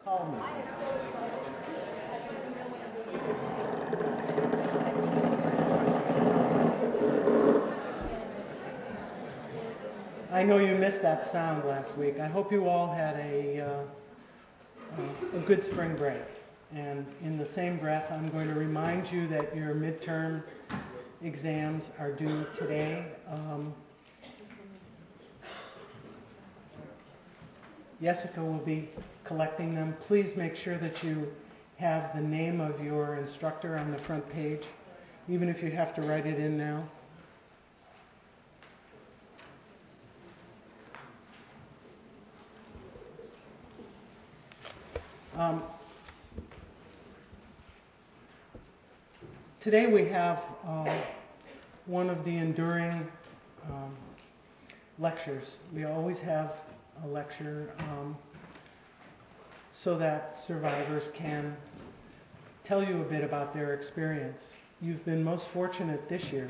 call me. I know you missed that sound last week. I hope you all had a good spring break. And in the same breath, I'm going to remind you that your midterm exams are due today. Jessica will be collecting them. Please make sure that you have the name of your instructor on the front page, even if you have to write it in now. Today we have one of the enduring lectures. We always have a lecture so that survivors can tell you a bit about their experience. You've been most fortunate this year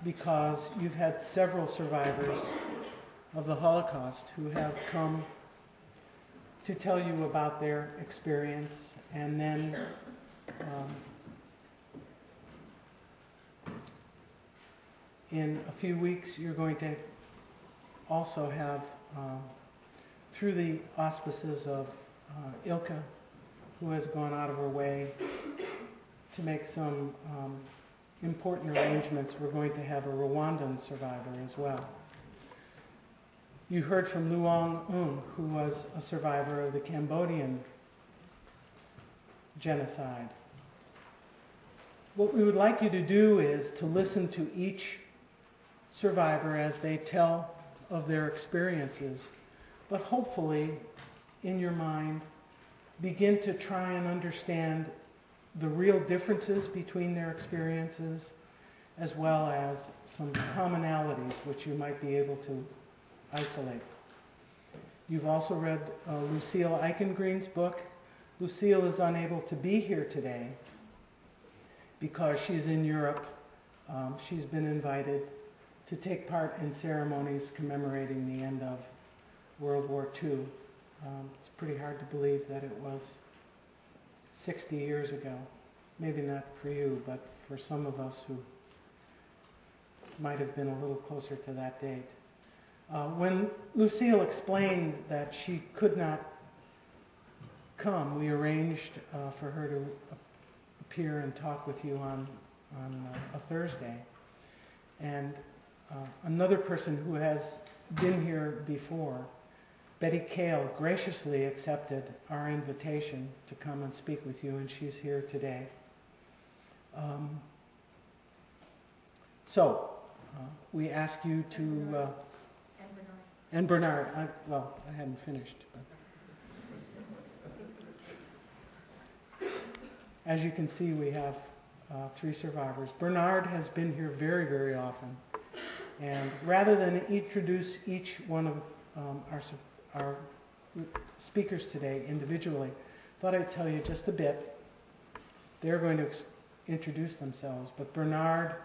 because you've had several survivors of the Holocaust who have come to tell you about their experience, and then in a few weeks you're going to also have, through the auspices of Ilka, who has gone out of her way to make some important arrangements, we're going to have a Rwandan survivor as well. You heard from Luong Un, who was a survivor of the Cambodian genocide. What we would like you to do is to listen to each survivor as they tell of their experiences, but hopefully, in your mind, begin to try and understand the real differences between their experiences, as well as some commonalities which you might be able to isolate. You've also read Lucille Eichengreen's book. Lucille is unable to be here today because she's in Europe. She's been invited to take part in ceremonies commemorating the end of World War II. It's pretty hard to believe that it was 60 years ago. Maybe not for you, but for some of us who might have been a little closer to that date. When Lucille explained that she could not come, we arranged for her to appear and talk with you on a Thursday. And another person who has been here before, Betty Kale, graciously accepted our invitation to come and speak with you, and she's here today. We ask you to... and Bernard. I hadn't finished. But as you can see, we have 3 survivors. Bernard has been here very, very often. And rather than introduce each one of our speakers today individually, I thought I'd tell you just a bit. They're going to introduce themselves, but Bernard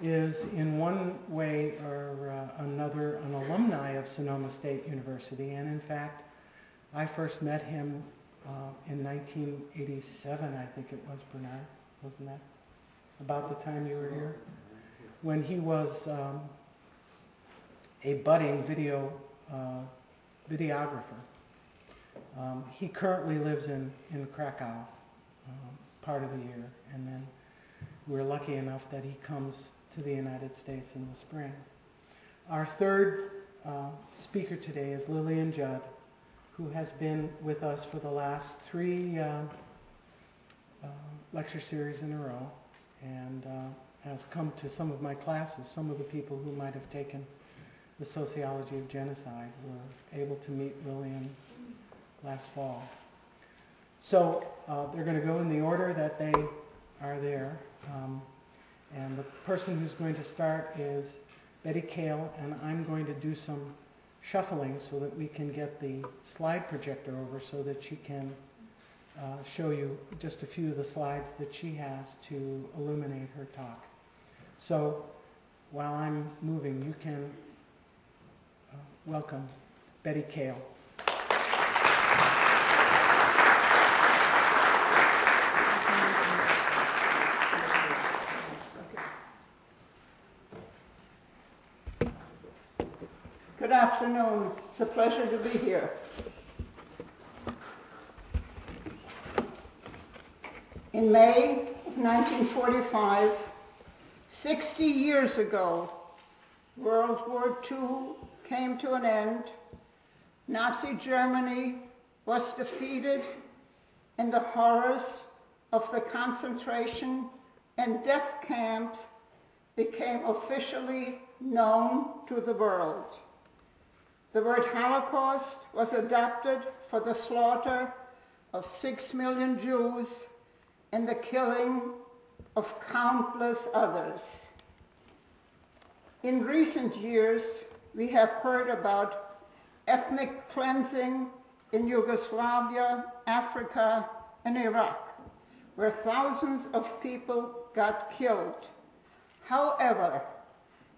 is in one way or another an alumni of Sonoma State University, and in fact I first met him in 1987, I think it was, Bernard, wasn't that about the time you were here? When he was a budding videographer. He currently lives in Krakow part of the year, and then we're lucky enough that he comes to the United States in the spring. Our third speaker today is Lillian Judd, who has been with us for the last 3 lecture series in a row, and has come to some of my classes. Some of the people who might have taken the sociology of genocide were able to meet Lillian last fall. So they're going to go in the order that they are there. And the person who's going to start is Betty Kale, and I'm going to do some shuffling so that we can get the slide projector over so that she can show you just a few of the slides that she has to illuminate her talk. So while I'm moving, you can welcome Betty Kale. Good afternoon. It's a pleasure to be here. In May of 1945, 60 years ago, World War II came to an end. Nazi Germany was defeated, and the horrors of the concentration and death camps became officially known to the world. The word Holocaust was adopted for the slaughter of 6 million Jews and the killing of countless others. In recent years, we have heard about ethnic cleansing in Yugoslavia, Africa, and Iraq, where thousands of people got killed. However,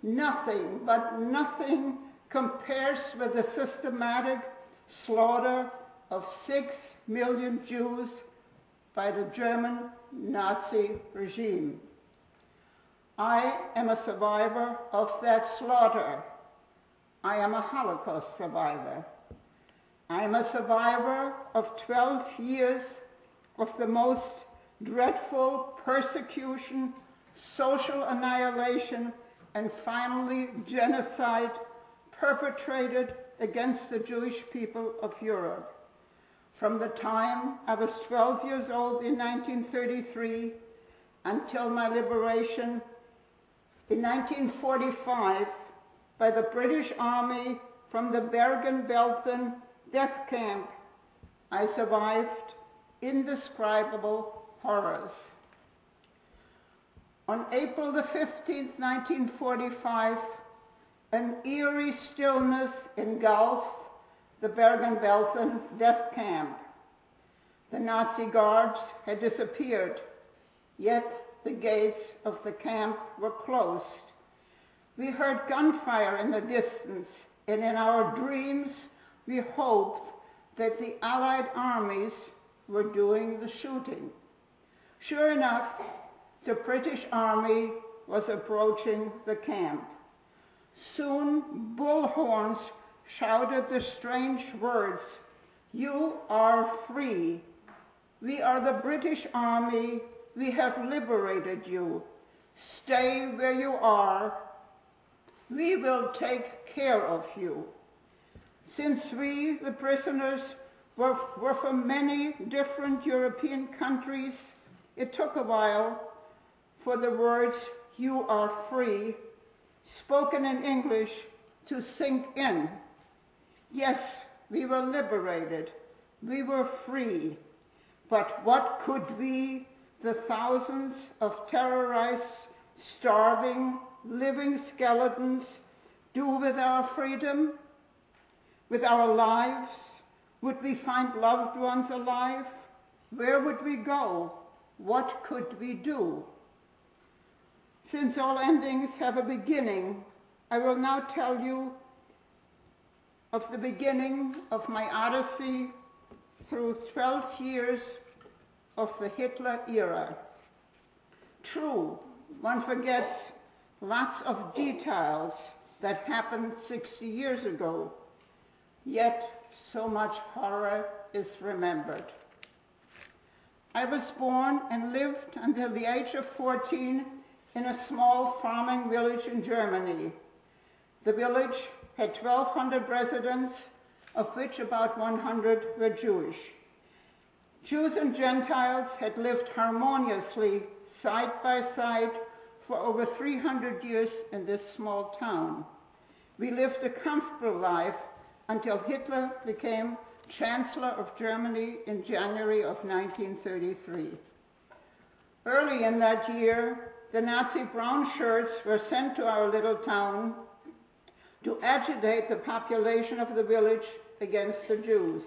nothing, but nothing, compares with the systematic slaughter of 6 million Jews by the German Nazi regime. I am a survivor of that slaughter. I am a Holocaust survivor. I am a survivor of 12 years of the most dreadful persecution, social annihilation, and finally genocide perpetrated against the Jewish people of Europe. From the time I was 12 years old in 1933 until my liberation in 1945 by the British Army from the Bergen-Belsen death camp, I survived indescribable horrors. On April the 15th, 1945, an eerie stillness engulfed the Bergen-Belsen death camp. The Nazi guards had disappeared, yet the gates of the camp were closed. We heard gunfire in the distance, and in our dreams we hoped that the Allied armies were doing the shooting. Sure enough, the British Army was approaching the camp. Soon bullhorns shouted the strange words, "You are free. We are the British Army. We have liberated you. Stay where you are. We will take care of you." Since we, the prisoners, were from many different European countries, it took a while for the words, "You are free," spoken in English, to sink in. Yes, we were liberated. We were free. But what could we, the thousands of terrorized, starving, living skeletons, do with our freedom? With our lives? Would we find loved ones alive? Where would we go? What could we do? Since all endings have a beginning, I will now tell you of the beginning of my odyssey through 12 years of the Hitler era. True, one forgets lots of details that happened 60 years ago, yet so much horror is remembered. I was born and lived until the age of 14 in a small farming village in Germany. The village had 1,200 residents, of which about 100 were Jewish. Jews and Gentiles had lived harmoniously side by side for over 300 years in this small town. We lived a comfortable life until Hitler became Chancellor of Germany in January of 1933. Early in that year, the Nazi brown shirts were sent to our little town to agitate the population of the village against the Jews.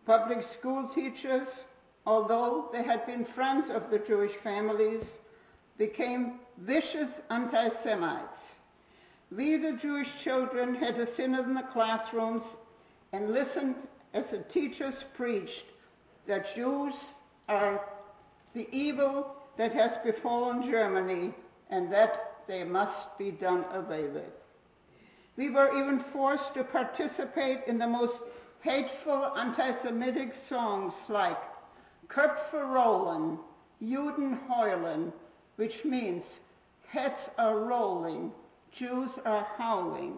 Public school teachers, although they had been friends of the Jewish families, became vicious anti-Semites. We, the Jewish children, had to sit in the classrooms and listen as the teachers preached that Jews are the evil that has befallen Germany and that they must be done away with. We were even forced to participate in the most hateful anti-Semitic songs like Köpfe rollen, Juden heulen, which means heads are rolling, Jews are howling.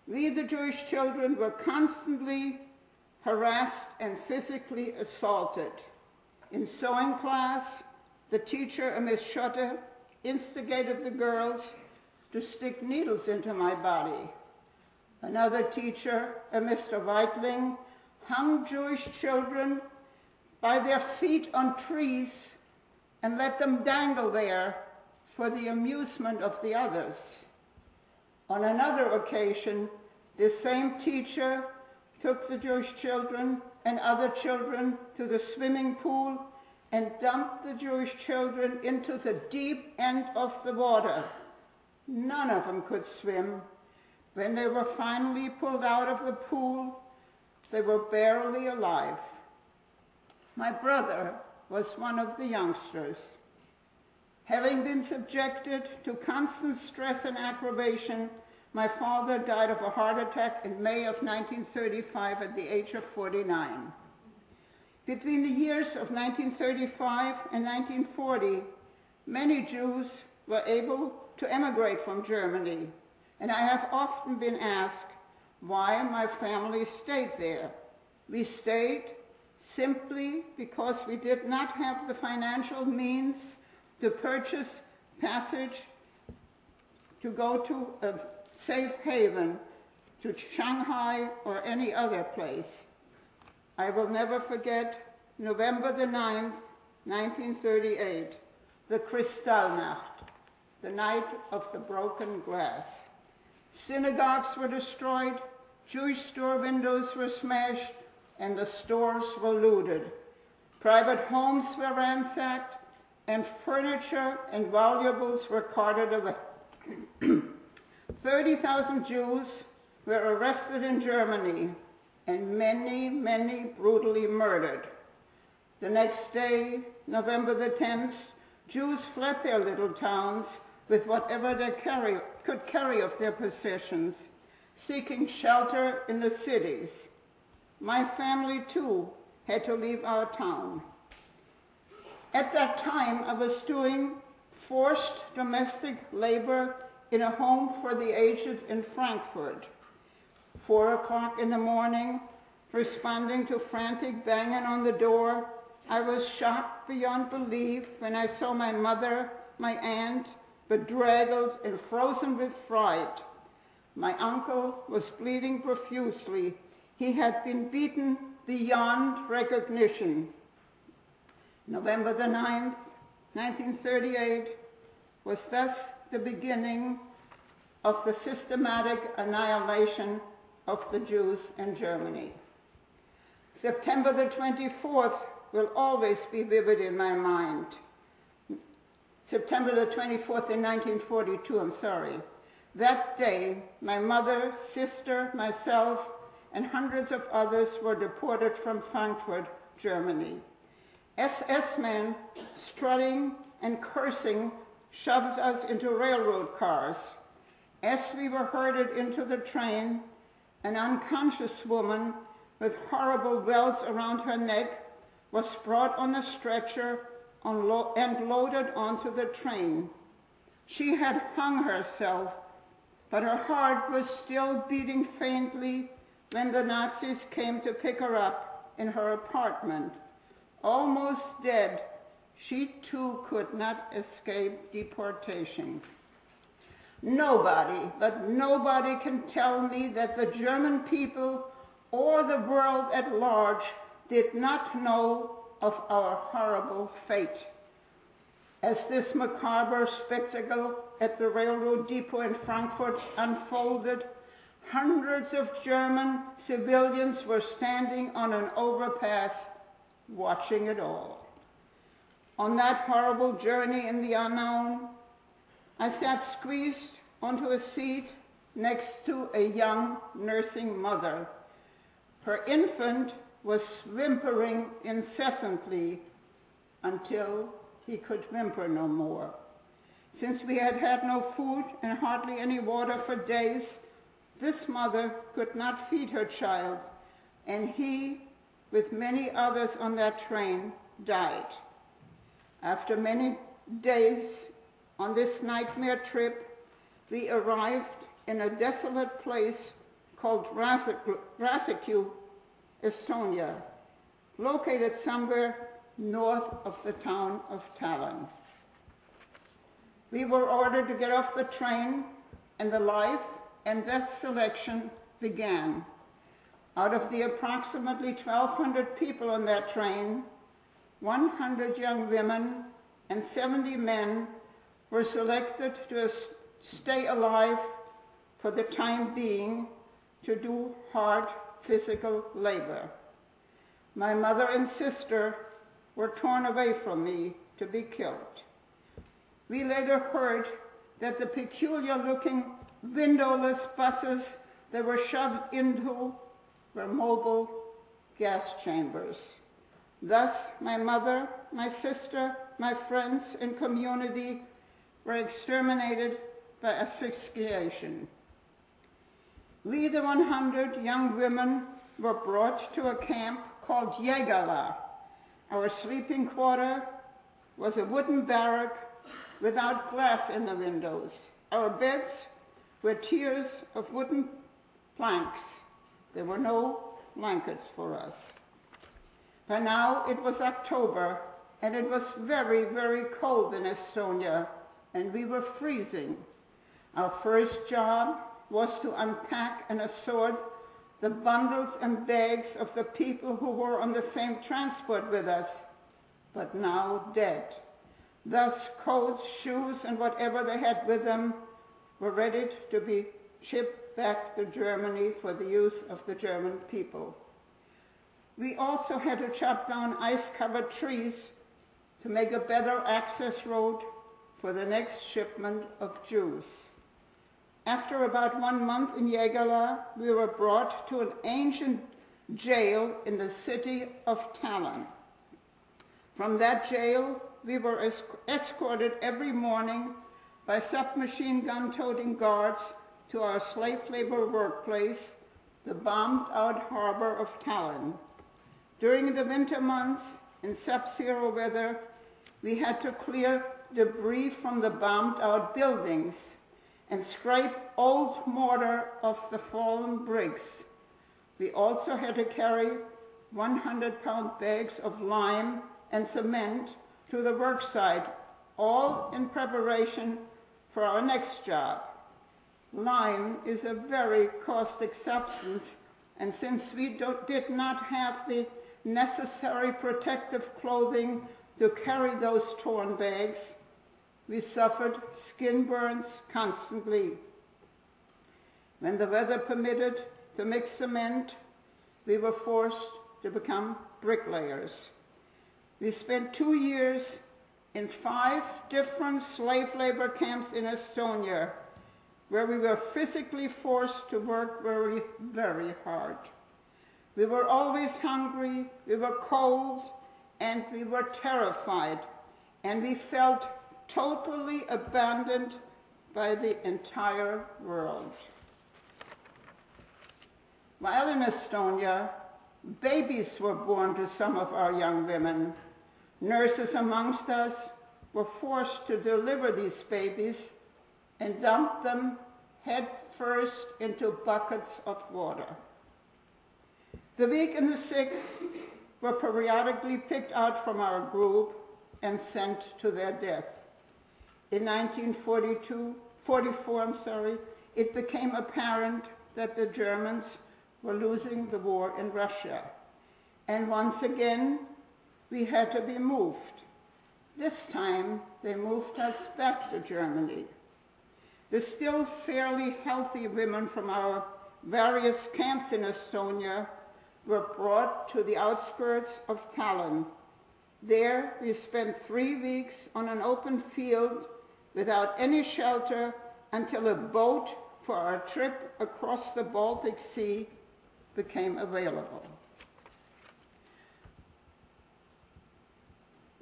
We, the Jewish children, were constantly harassed and physically assaulted. In sewing class, the teacher, a Miss Schotte, instigated the girls to stick needles into my body. Another teacher, a Mr. Weitling, hung Jewish children by their feet on trees and let them dangle there for the amusement of the others. On another occasion, this same teacher took the Jewish children and other children to the swimming pool and dumped the Jewish children into the deep end of the water. None of them could swim. When they were finally pulled out of the pool, they were barely alive. My brother was one of the youngsters. Having been subjected to constant stress and aggravation, my father died of a heart attack in May of 1935 at the age of 49. Between the years of 1935 and 1940, many Jews were able to emigrate from Germany, and I have often been asked why my family stayed there. We stayed simply because we did not have the financial means to purchase passage to go to a safe haven, to Shanghai or any other place. I will never forget November the 9th, 1938, the Kristallnacht, the night of the broken glass. Synagogues were destroyed, Jewish store windows were smashed, and the stores were looted. Private homes were ransacked, and furniture and valuables were carted away. 30,000 Jews were arrested in Germany, and many, many brutally murdered. The next day, November the 10th, Jews fled their little towns with whatever they could carry of their possessions, seeking shelter in the cities. My family, too, had to leave our town. At that time, I was doing forced domestic labor in a home for the aged in Frankfurt. 4 o'clock in the morning, responding to frantic banging on the door, I was shocked beyond belief when I saw my mother, my aunt, bedraggled and frozen with fright. My uncle was bleeding profusely. He had been beaten beyond recognition. November the 9th, 1938, was thus the beginning of the systematic annihilation of the Jews in Germany. September the 24th will always be vivid in my mind. September the 24th in 1942, I'm sorry. That day, my mother, sister, myself, and hundreds of others were deported from Frankfurt, Germany. SS men, strutting and cursing, shoved us into railroad cars. As we were herded into the train, an unconscious woman with horrible welts around her neck was brought on a stretcher and loaded onto the train. She had hung herself, but her heart was still beating faintly when the Nazis came to pick her up in her apartment. Almost dead, she too could not escape deportation. Nobody, but nobody can tell me that the German people or the world at large did not know of our horrible fate. As this macabre spectacle at the railroad depot in Frankfurt unfolded, hundreds of German civilians were standing on an overpass watching it all. On that horrible journey in the unknown, I sat squeezed onto a seat next to a young nursing mother. Her infant was whimpering incessantly until he could whimper no more. Since we had had no food and hardly any water for days, this mother could not feed her child, and he, with many others on that train, died. After many days on this nightmare trip, we arrived in a desolate place called Rasiku, Estonia, located somewhere north of the town of Tallinn. We were ordered to get off the train, and the life and death selection began. Out of the approximately 1,200 people on that train, 100 young women and 70 men were selected to stay alive for the time being to do hard physical labor. My mother and sister were torn away from me to be killed. We later heard that the peculiar-looking windowless buses that were shoved into were mobile gas chambers. Thus, my mother, my sister, my friends, and community were exterminated by asphyxiation. We, the 100 young women, were brought to a camp called Jägerla. Our sleeping quarter was a wooden barrack without glass in the windows. Our beds were tiers of wooden planks. There were no blankets for us. By now it was October, and it was very, very cold in Estonia, and we were freezing. Our first job was to unpack and assort the bundles and bags of the people who were on the same transport with us, but now dead. Thus, coats, shoes, and whatever they had with them were ready to be shipped back to Germany for the use of the German people. We also had to chop down ice-covered trees to make a better access road for the next shipment of Jews. After about 1 month in Jägerla, we were brought to an ancient jail in the city of Tallinn. From that jail, we were escorted every morning by submachine gun-toting guards to our slave labor workplace, the bombed-out harbor of Tallinn. During the winter months, in sub-zero weather, we had to clear debris from the bombed-out buildings and scrape old mortar off the fallen bricks. We also had to carry 100-pound bags of lime and cement to the work site, all in preparation for our next job. Lime is a very caustic substance, and since we did not have the necessary protective clothing to carry those torn bags, we suffered skin burns constantly. When the weather permitted to mix cement, we were forced to become bricklayers. We spent 2 years in 5 different slave labor camps in Estonia, where we were physically forced to work very, very hard. We were always hungry, we were cold, and we were terrified, and we felt totally abandoned by the entire world. While in Estonia, babies were born to some of our young women. Nurses amongst us were forced to deliver these babies and dump them head first into buckets of water. The weak and the sick were periodically picked out from our group and sent to their death. In 1944, it became apparent that the Germans were losing the war in Russia. And once again, we had to be moved. This time, they moved us back to Germany. The still fairly healthy women from our various camps in Estonia were brought to the outskirts of Tallinn. There, we spent 3 weeks on an open field without any shelter until a boat for our trip across the Baltic Sea became available.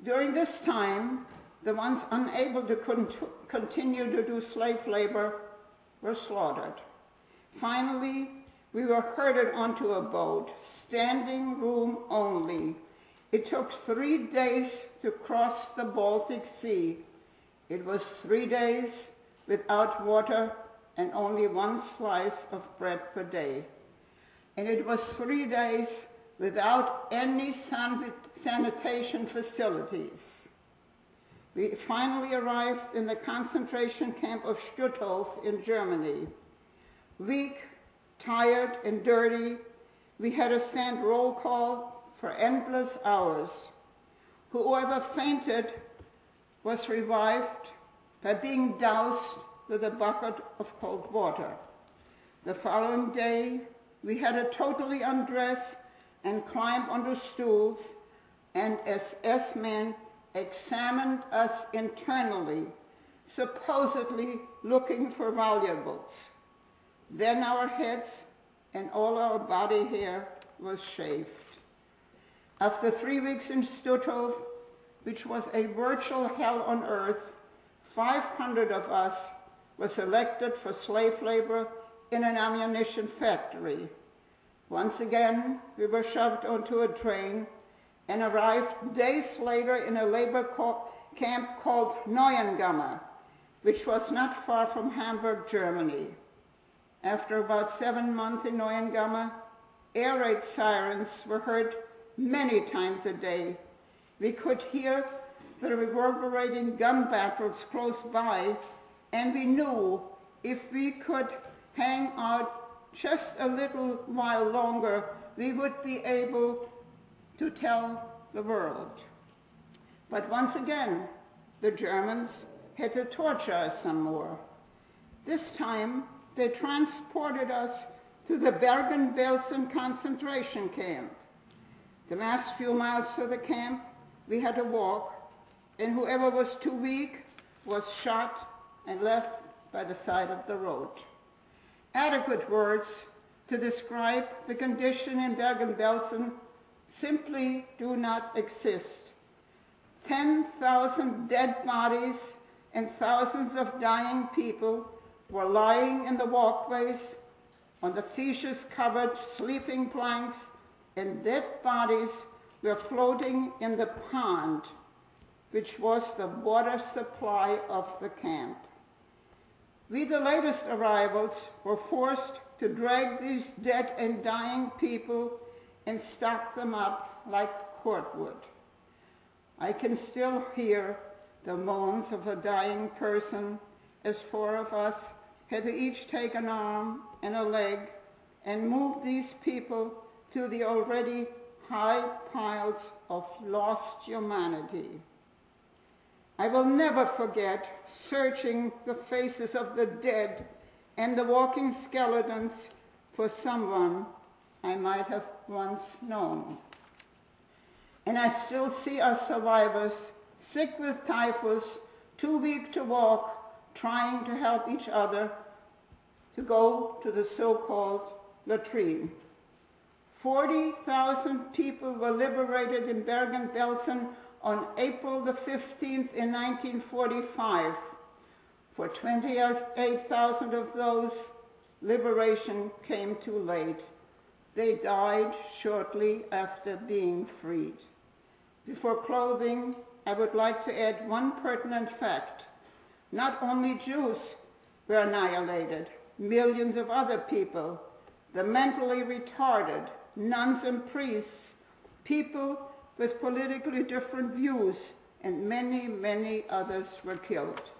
During this time, the ones unable to continue to do slave labor were slaughtered. Finally, we were herded onto a boat, standing room only. It took 3 days to cross the Baltic Sea. It was 3 days without water and only 1 slice of bread per day. And it was 3 days without any sanitation facilities. We finally arrived in the concentration camp of Stutthof in Germany. Weak, tired, and dirty, we had to stand roll call for endless hours. Whoever fainted was revived by being doused with a bucket of cold water. The following day, we had to totally undress and climb onto stools, and SS men examined us internally, supposedly looking for valuables. Then our heads and all our body hair was shaved. After 3 weeks in Stutthof, which was a virtual hell on earth, 500 of us were selected for slave labor in an ammunition factory. Once again, we were shoved onto a train and arrived days later in a labor camp called Neuengamme, which was not far from Hamburg, Germany. After about 7 months in Neuengamme, air raid sirens were heard many times a day. We could hear the reverberating gun battles close by, and we knew if we could hang out just a little while longer, we would be able to tell the world. But once again, the Germans had to torture us some more. This time, they transported us to the Bergen-Belsen concentration camp. The last few miles to the camp, we had to walk, and whoever was too weak was shot and left by the side of the road. Adequate words to describe the condition in Bergen-Belsen simply do not exist. 10,000 dead bodies and thousands of dying people were lying in the walkways, on the fishes-covered sleeping planks, and dead bodies were floating in the pond, which was the water supply of the camp. We, the latest arrivals, were forced to drag these dead and dying people and stack them up like cordwood. I can still hear the moans of a dying person as 4 of us had to each take an arm and a leg and move these people to the already high piles of lost humanity. I will never forget searching the faces of the dead and the walking skeletons for someone I might have once known. And I still see our survivors, sick with typhus, too weak to walk, trying to help each other to go to the so-called latrine. 40,000 people were liberated in Bergen-Belsen on April the 15th in 1945. For 28,000 of those, liberation came too late. They died shortly after being freed. Before closing, I would like to add one pertinent fact. Not only Jews were annihilated, millions of other people, the mentally retarded, nuns and priests, people with politically different views, and many, many others were killed.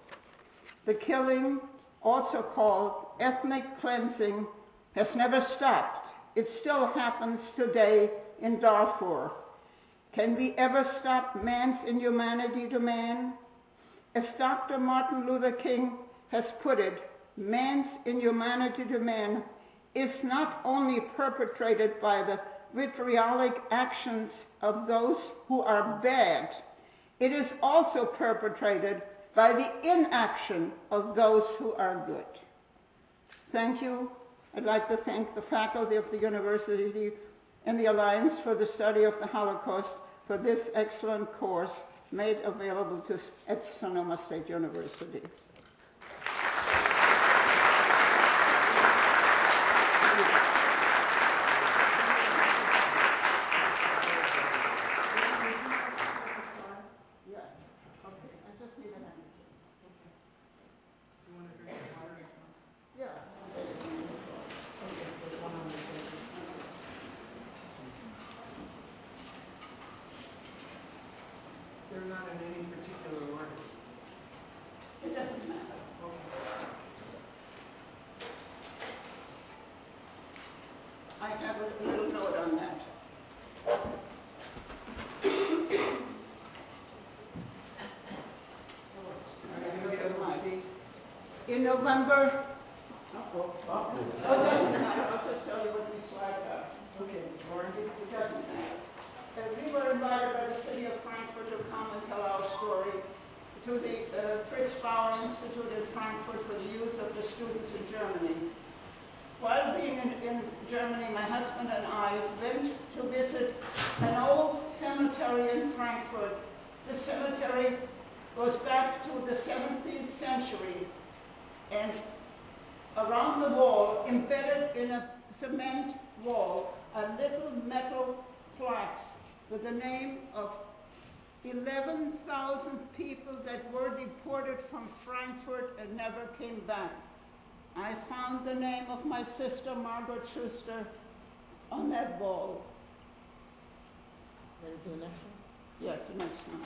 The killing, also called ethnic cleansing, has never stopped. It still happens today in Darfur. Can we ever stop man's inhumanity to man? As Dr. Martin Luther King has put it, man's inhumanity to man is not only perpetrated by the vitriolic actions of those who are bad, it is also perpetrated by the inaction of those who are good. Thank you. I'd like to thank the faculty of the university and the Alliance for the Study of the Holocaust for this excellent course, made available at Sonoma State University. They're not in any particular order. It doesn't matter. I have a little note on that. In November, it doesn't matter. I'll just tell you what these slides are. Okay. It doesn't matter. We were invited by the city of Frankfurt to come and tell our story to the Fritz Bauer Institute in Frankfurt for the use of the students in Germany. While being in Germany, my husband and I went to visit an old cemetery in Frankfurt. The cemetery goes back to the 17th century, and around the wall, embedded in a cement wall, are little metal plaques with the name of 11,000 people that were deported from Frankfurt and never came back. I found the name of my sister, Margaret Schuster, on that wall. Ready for the next one? Yes, the next one.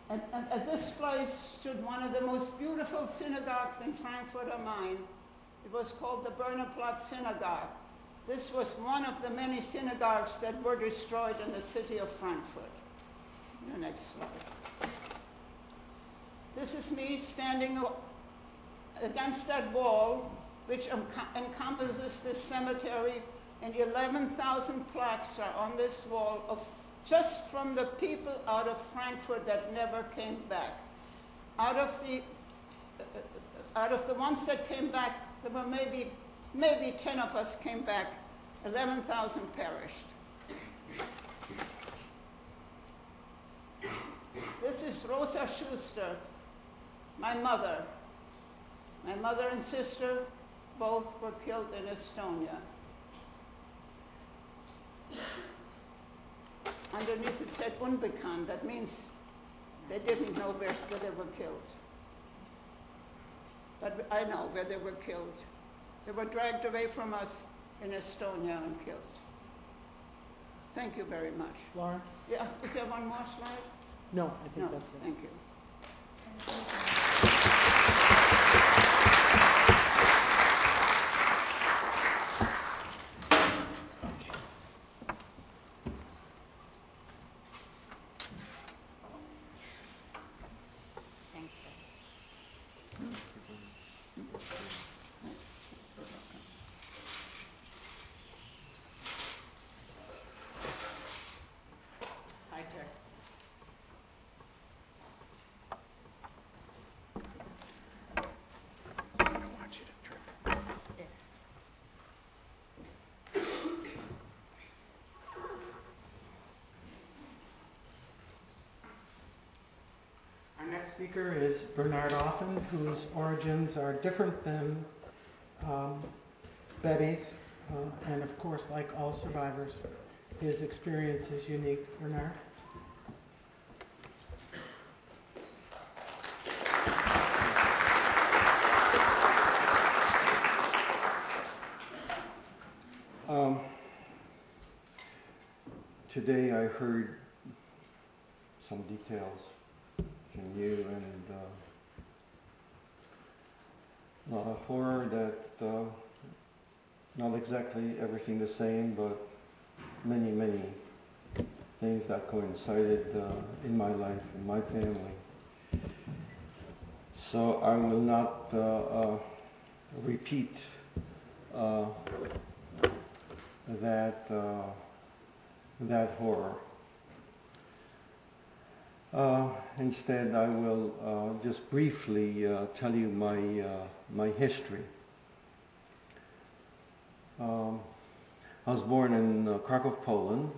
And at this place stood one of the most beautiful synagogues in Frankfurt am Main. It was called the Bergen-Belsen Synagogue. This was one of the many synagogues that were destroyed in the city of Frankfurt. The next slide. This is me standing against that wall, which encompasses this cemetery, and 11,000 plaques are on this wall of just from the people out of Frankfurt that never came back. Out of the ones that came back, there were maybe 10 of us came back. 11,000 perished. This is Rosa Schuster, my mother. My mother and sister both were killed in Estonia. Underneath it said unbekannt. That means they didn't know where they were killed. But I know where they were killed. They were dragged away from us in Estonia and killed. Thank you very much. Laura? Yeah, is there one more slide? No, I think that's it. Thank you. Our next speaker is Bernard Offen, whose origins are different than Betty's, and of course, like all survivors, his experience is unique. Bernard? Today I heard some details from you, and a lot of horror that, not exactly everything the same, but many, many things that coincided in my life, in my family. So I will not repeat that horror. Instead, I will just briefly tell you my history. I was born in Krakow, Poland,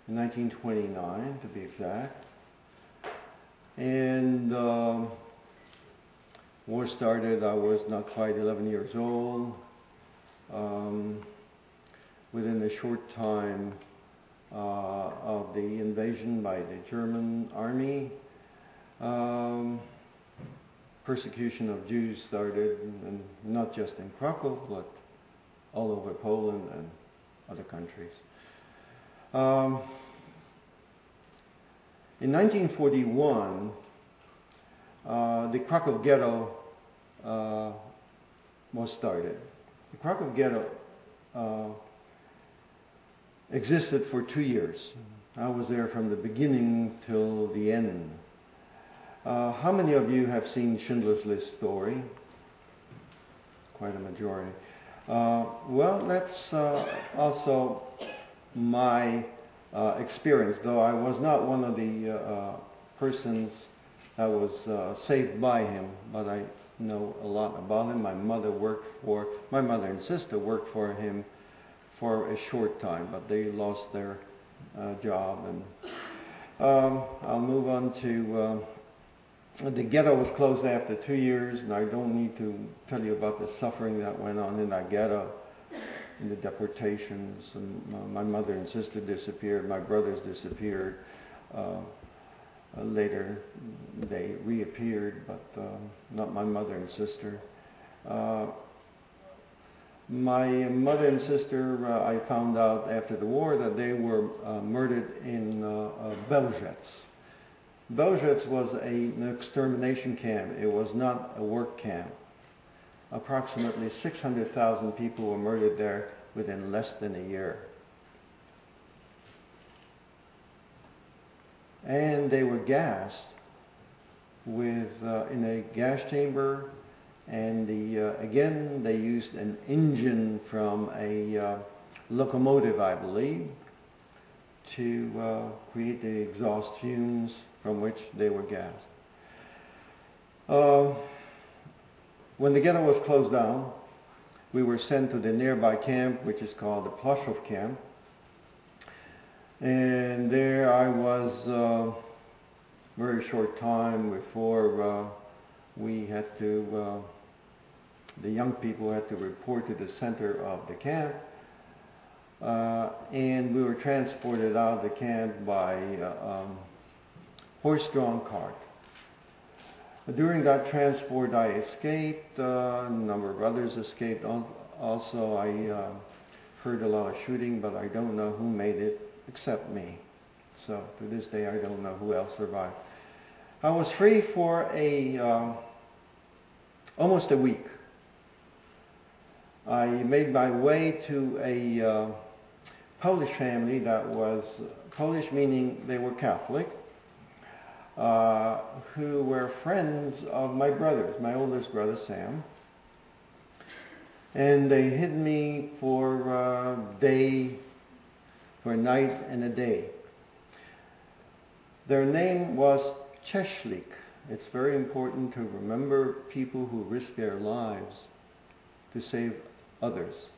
in 1929 to be exact. And war started, I was not quite 11 years old. Within a short time of the invasion by the German army, persecution of Jews started, and not just in Krakow, but all over Poland and other countries. In 1941, the Krakow ghetto was started. The Krakow ghetto existed for 2 years. I was there from the beginning till the end. How many of you have seen Schindler's List story? Quite a majority. Well, that's also my experience, though I was not one of the persons that was saved by him, but I know a lot about him. My mother and sister worked for him for a short time, but they lost their job. And I'll move on to the ghetto was closed after 2 years, and I don't need to tell you about the suffering that went on in that ghetto, in the deportations. And my mother and sister disappeared, my brothers disappeared. Later they reappeared, but not my mother and sister. My mother and sister, I found out after the war that they were murdered in Belzec. Belzec was an extermination camp. It was not a work camp. Approximately 600,000 people were murdered there within less than a year. And they were gassed with in a gas chamber, and again they used an engine from a locomotive, I believe, to create the exhaust fumes from which they were gassed. When the ghetto was closed down, we were sent to the nearby camp, which is called the Ploshov camp. And there I was very short time before we had to, the young people had to report to the center of the camp. And we were transported out of the camp by horse-drawn cart. During that transport I escaped, a number of others escaped also. I heard a lot of shooting, but I don't know who made it except me. So to this day I don't know who else survived. I was free for almost a week. I made my way to a Polish family that was Polish, meaning they were Catholic, who were friends of my brothers, my oldest brother Sam. And they hid me for a night and a day. Their name was Czechoslovakia. It's very important to remember people who risk their lives to save others.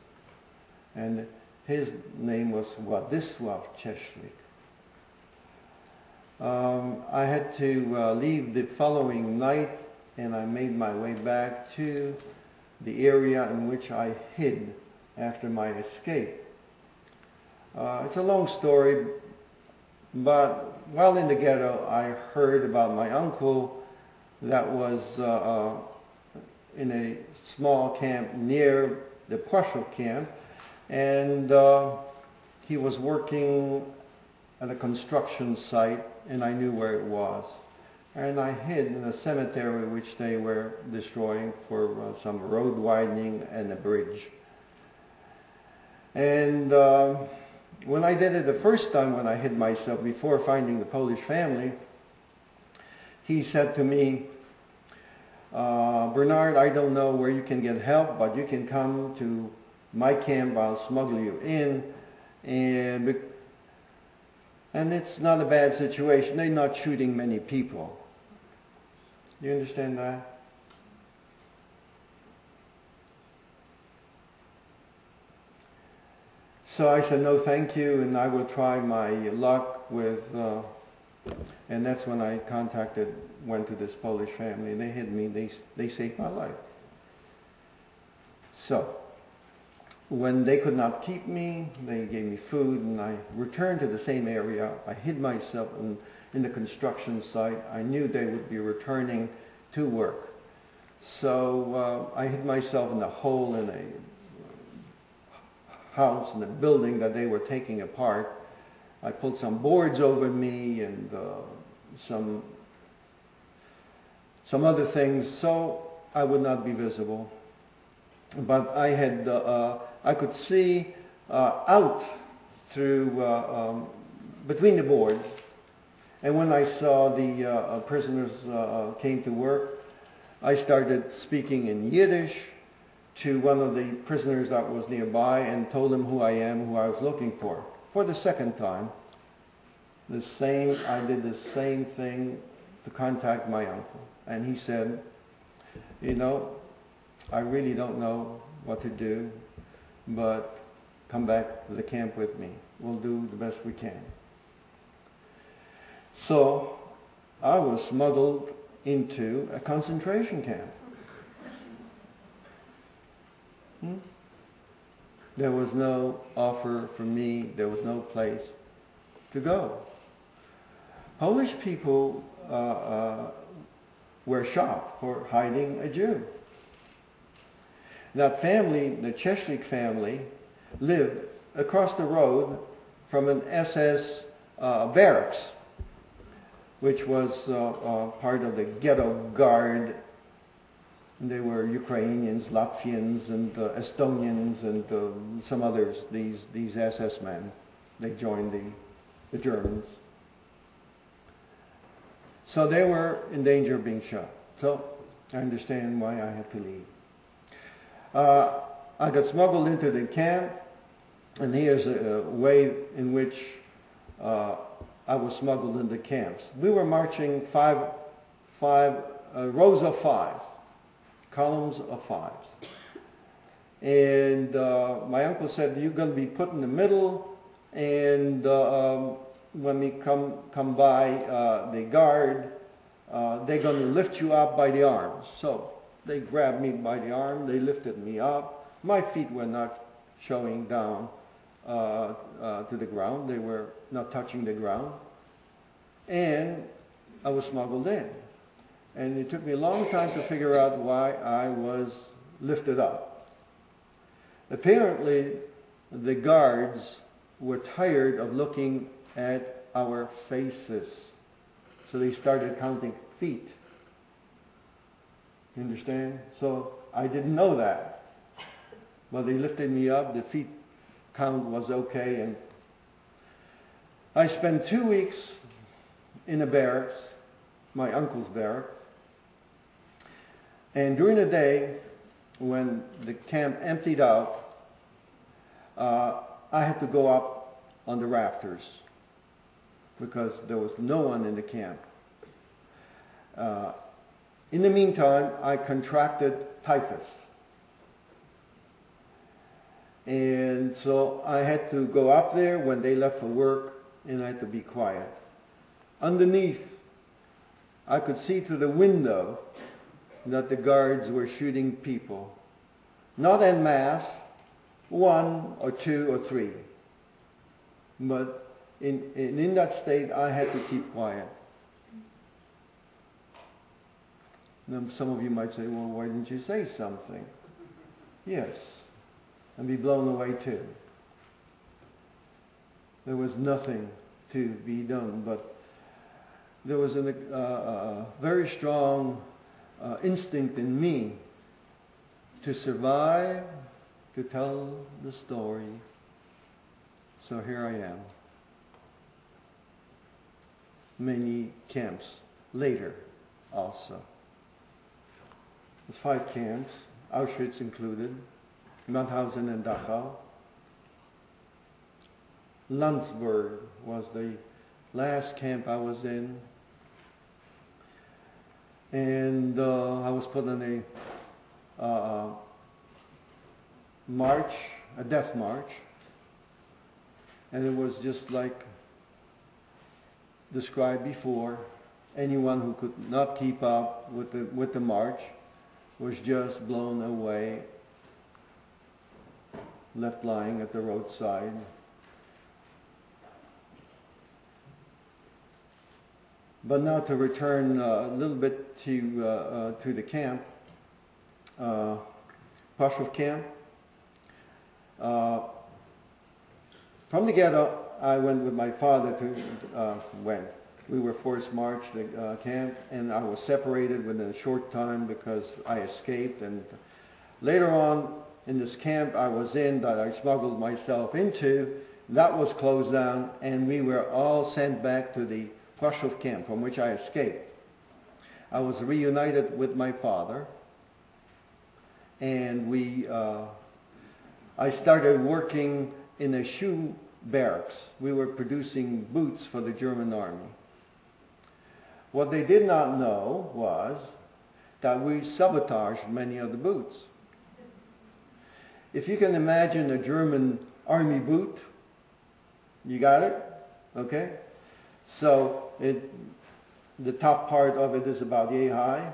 And his name was Władysław Czechoslovakia. I had to leave the following night, and I made my way back to the area in which I hid after my escape. It's a long story, but while in the ghetto I heard about my uncle that was in a small camp near the Ploshov camp, and he was working at a construction site, and I knew where it was. And I hid in a cemetery which they were destroying for some road widening and a bridge. And when I did it the first time, when I hid myself before finding the Polish family, he said to me, Bernard, I don't know where you can get help, but you can come to my camp, I'll smuggle you in, and it's not a bad situation. They're not shooting many people. Do you understand that? So I said, no, thank you, and I will try my luck with, and that's when I went to this Polish family. They hid me, they saved my life. So, when they could not keep me, they gave me food, and I returned to the same area. I hid myself in the construction site. I knew they would be returning to work. So I hid myself in a hole in a house, in a building that they were taking apart. I pulled some boards over me and some other things so I would not be visible. But I could see out through between the boards. And when I saw the prisoners came to work, I started speaking in Yiddish to one of the prisoners that was nearby and told him who I am, who I was looking for the second time. I did the same thing to contact my uncle. And he said, you know, I really don't know what to do, but come back to the camp with me. We'll do the best we can. So I was smuggled into a concentration camp. There was no offer for me, there was no place to go. Polish people were shot for hiding a Jew. That family, the Czechoslovak family, lived across the road from an SS barracks, which was part of the ghetto guard. They were Ukrainians, Latvians, and Estonians, and some others, these SS men. They joined the Germans. So they were in danger of being shot. So I understand why I had to leave. I got smuggled into the camp, and here's a way in which I was smuggled into camps. We were marching five rows of fives, columns of fives. And my uncle said, you're going to be put in the middle, and when we come by the guard, they're going to lift you up by the arms. So they grabbed me by the arm, they lifted me up. My feet were not showing down to the ground. They were not touching the ground. And I was smuggled in. And it took me a long time to figure out why I was lifted up. Apparently, the guards were tired of looking at our faces. So they started counting feet. You understand? So I didn't know that. But they lifted me up, the feet count was okay, and I spent 2 weeks in a barracks, my uncle's barracks. And during the day, when the camp emptied out, I had to go up on the rafters because there was no one in the camp. In the meantime, I contracted typhus. And so I had to go up there when they left for work, and I had to be quiet. Underneath, I could see through the window that the guards were shooting people. Not en masse, 1 or 2 or 3. But in that state, I had to keep quiet. Now, some of you might say, well, why didn't you say something? Yes, and be blown away too. There was nothing to be done, but there was a very strong instinct in me to survive, to tell the story. So here I am. Many camps later also. There's 5 camps, Auschwitz included, Mauthausen and Dachau. Landsberg was the last camp I was in. And I was put on a march, a death march, And it was just like described before. Anyone who could not keep up with the march was just blown away, left lying at the roadside. But now to return a little bit to the camp, Pashov camp. From the ghetto, I went with my father we were forced marched to camp, and I was separated within a short time because I escaped. And later on in this camp I was in, that I smuggled myself into, that was closed down, and we were all sent back to the Pashov camp from which I escaped. I was reunited with my father, and I started working in a shoe barracks. We were producing boots for the German army. What they did not know was that we sabotaged many of the boots. If you can imagine a German army boot, you got it? Okay? So the top part of it is about yay high,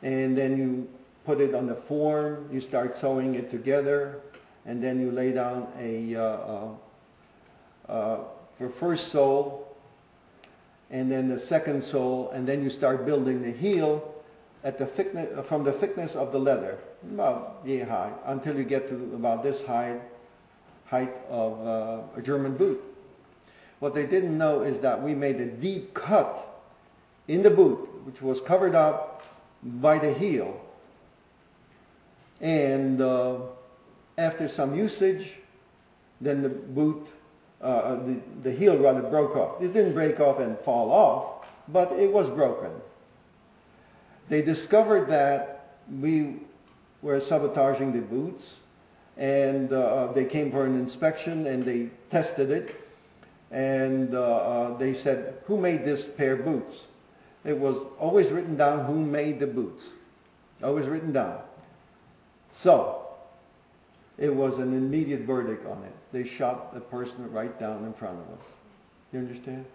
and then you put it on the form, you start sewing it together, and then you lay down for first sole, and then the second sole, and then you start building the heel at the thickness, from the thickness of the leather, about yay high, until you get to about this height of a German boot. What they didn't know is that we made a deep cut in the boot, which was covered up by the heel. And after some usage, then the boot, the heel rather broke off. It didn't break off and fall off, but it was broken. They discovered that we were sabotaging the boots, and they came for an inspection and they tested it. And they said, who made this pair of boots? It was always written down who made the boots. Always written down. So, it was an immediate verdict on it. They shot the person right down in front of us. You understand?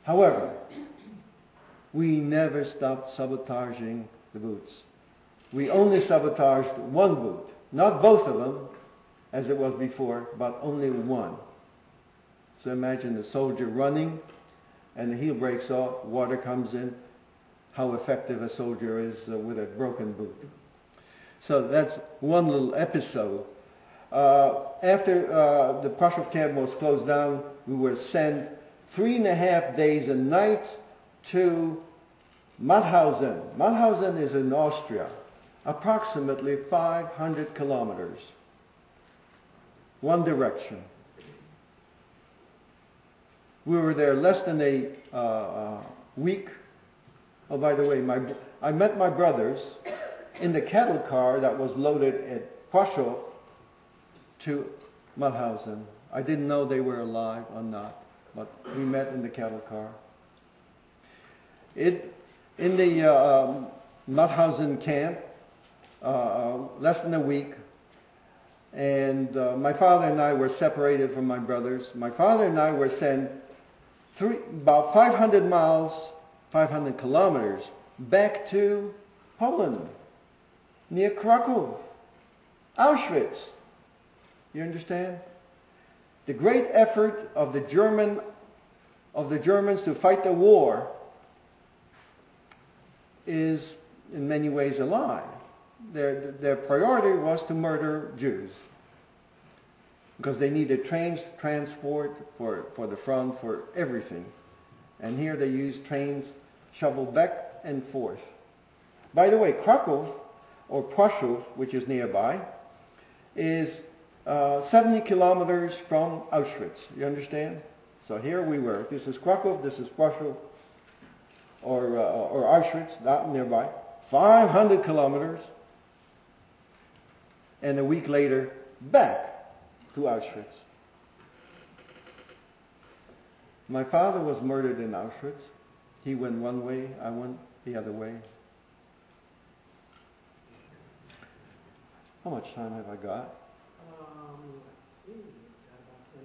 However, we never stopped sabotaging the boots. We only sabotaged one boot. Not both of them, as it was before, but only one. So imagine the soldier running, and the heel breaks off, water comes in, how effective a soldier is with a broken boot. So that's one little episode. After the Pashov camp was closed down, we were sent 3.5 days and nights to Mauthausen. Mauthausen is in Austria, approximately 500 kilometers, one direction. We were there less than a week. Oh, by the way, I met my brothers in the cattle car that was loaded at Pashov to Mauthausen. I didn't know they were alive or not, but we met in the cattle car. In the Mauthausen camp, less than a week, and my father and I were separated from my brothers. My father and I were sent about 500 miles, 500 kilometers, back to Poland, near Krakow, Auschwitz. You understand? The great effort of the Germans to fight the war is in many ways a lie. Their priority was to murder Jews, because they needed trains, transport for the front, for everything. And here they used trains shoveled back and forth. By the way, Krakow, or Pashov, which is nearby, is 70 kilometers from Auschwitz. You understand? So here we were. This is Krakow, this is Pashov, or Auschwitz, not nearby. 500 kilometers. And a week later, back to Auschwitz. My father was murdered in Auschwitz. He went one way, I went the other way. How much time have I got? Let's see, we've got about 10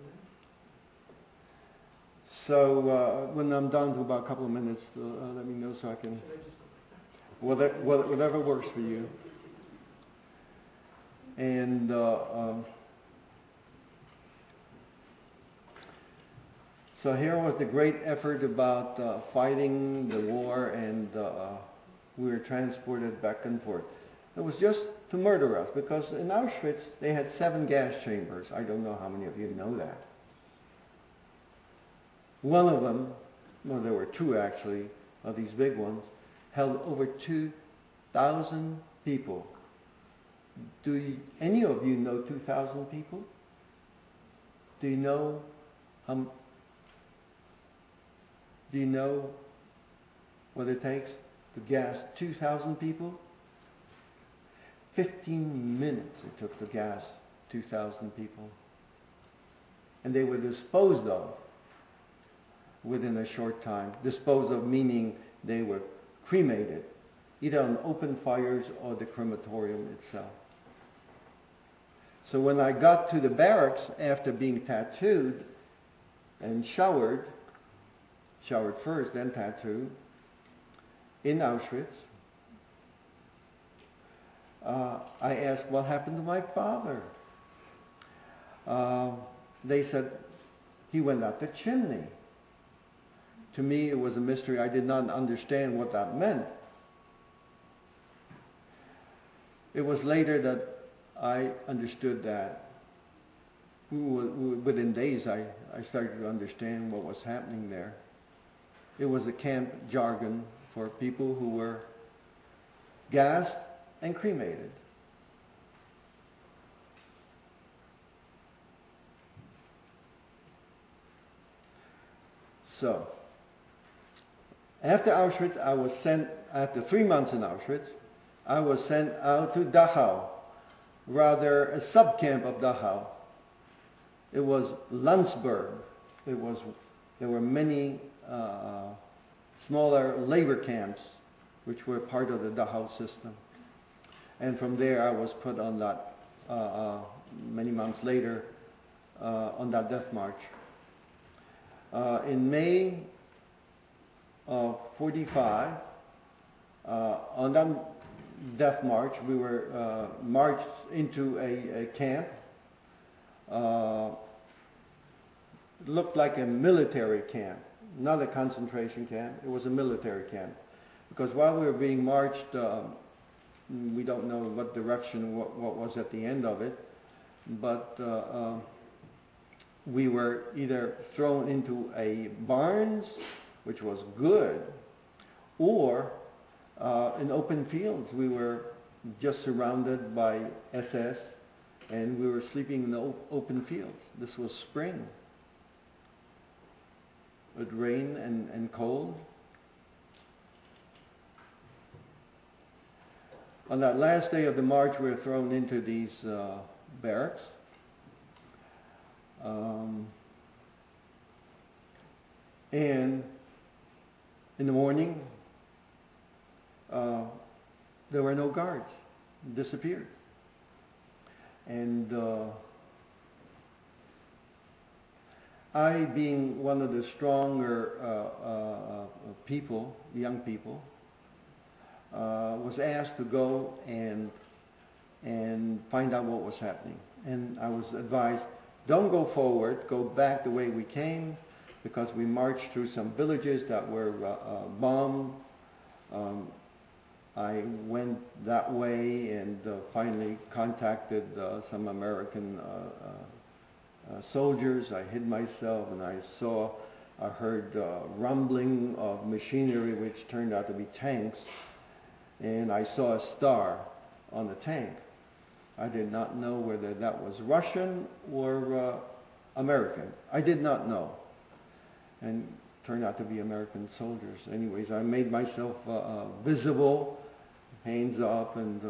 So when I'm down to about a couple of minutes, let me know so I can, whatever works for you. And so here was the great effort about fighting the war, and we were transported back and forth. It was just to murder us, because in Auschwitz they had 7 gas chambers. I don't know how many of you know that. One of them, well, there were 2 actually, of these big ones, held over 2,000 people. Do any of you know 2,000 people? Do you know what it takes to gas 2,000 people? 15 minutes it took to gas 2,000 people. And they were disposed of within a short time. Disposed of meaning they were cremated, either on open fires or the crematorium itself. So when I got to the barracks after being tattooed and showered first, then tattooed, in Auschwitz, I asked, what happened to my father? They said, he went up the chimney. To me, it was a mystery. I did not understand what that meant. It was later that I understood that. Within days, I started to understand what was happening there. It was a camp jargon for people who were gassed and cremated. So, after Auschwitz, I was sent, after 3 months in Auschwitz, I was sent out to Dachau, rather a sub-camp of Dachau. It was Landsberg. There were many smaller labor camps which were part of the Dachau system. And from there I was put on that, many months later, on that death march. In May of 45, on that death march, we were marched into a camp. Looked like a military camp, not a concentration camp. It was a military camp. Because while we were being marched, we don't know what direction, what was at the end of it, but we were either thrown into a barns, which was good, or in open fields. We were just surrounded by SS, and we were sleeping in the open fields. This was spring. It rained and cold. On that last day of the march, we were thrown into these barracks. And in the morning, there were no guards. Disappeared. And I, being one of the stronger people, young people, was asked to go and find out what was happening. And I was advised, don't go forward, go back the way we came, because we marched through some villages that were bombed. I went that way and finally contacted some American soldiers. I hid myself, and I heard rumbling of machinery which turned out to be tanks, and I saw a star on the tank. I did not know whether that was Russian or American. I did not know, and it turned out to be American soldiers. Anyways, I made myself visible, hands up, and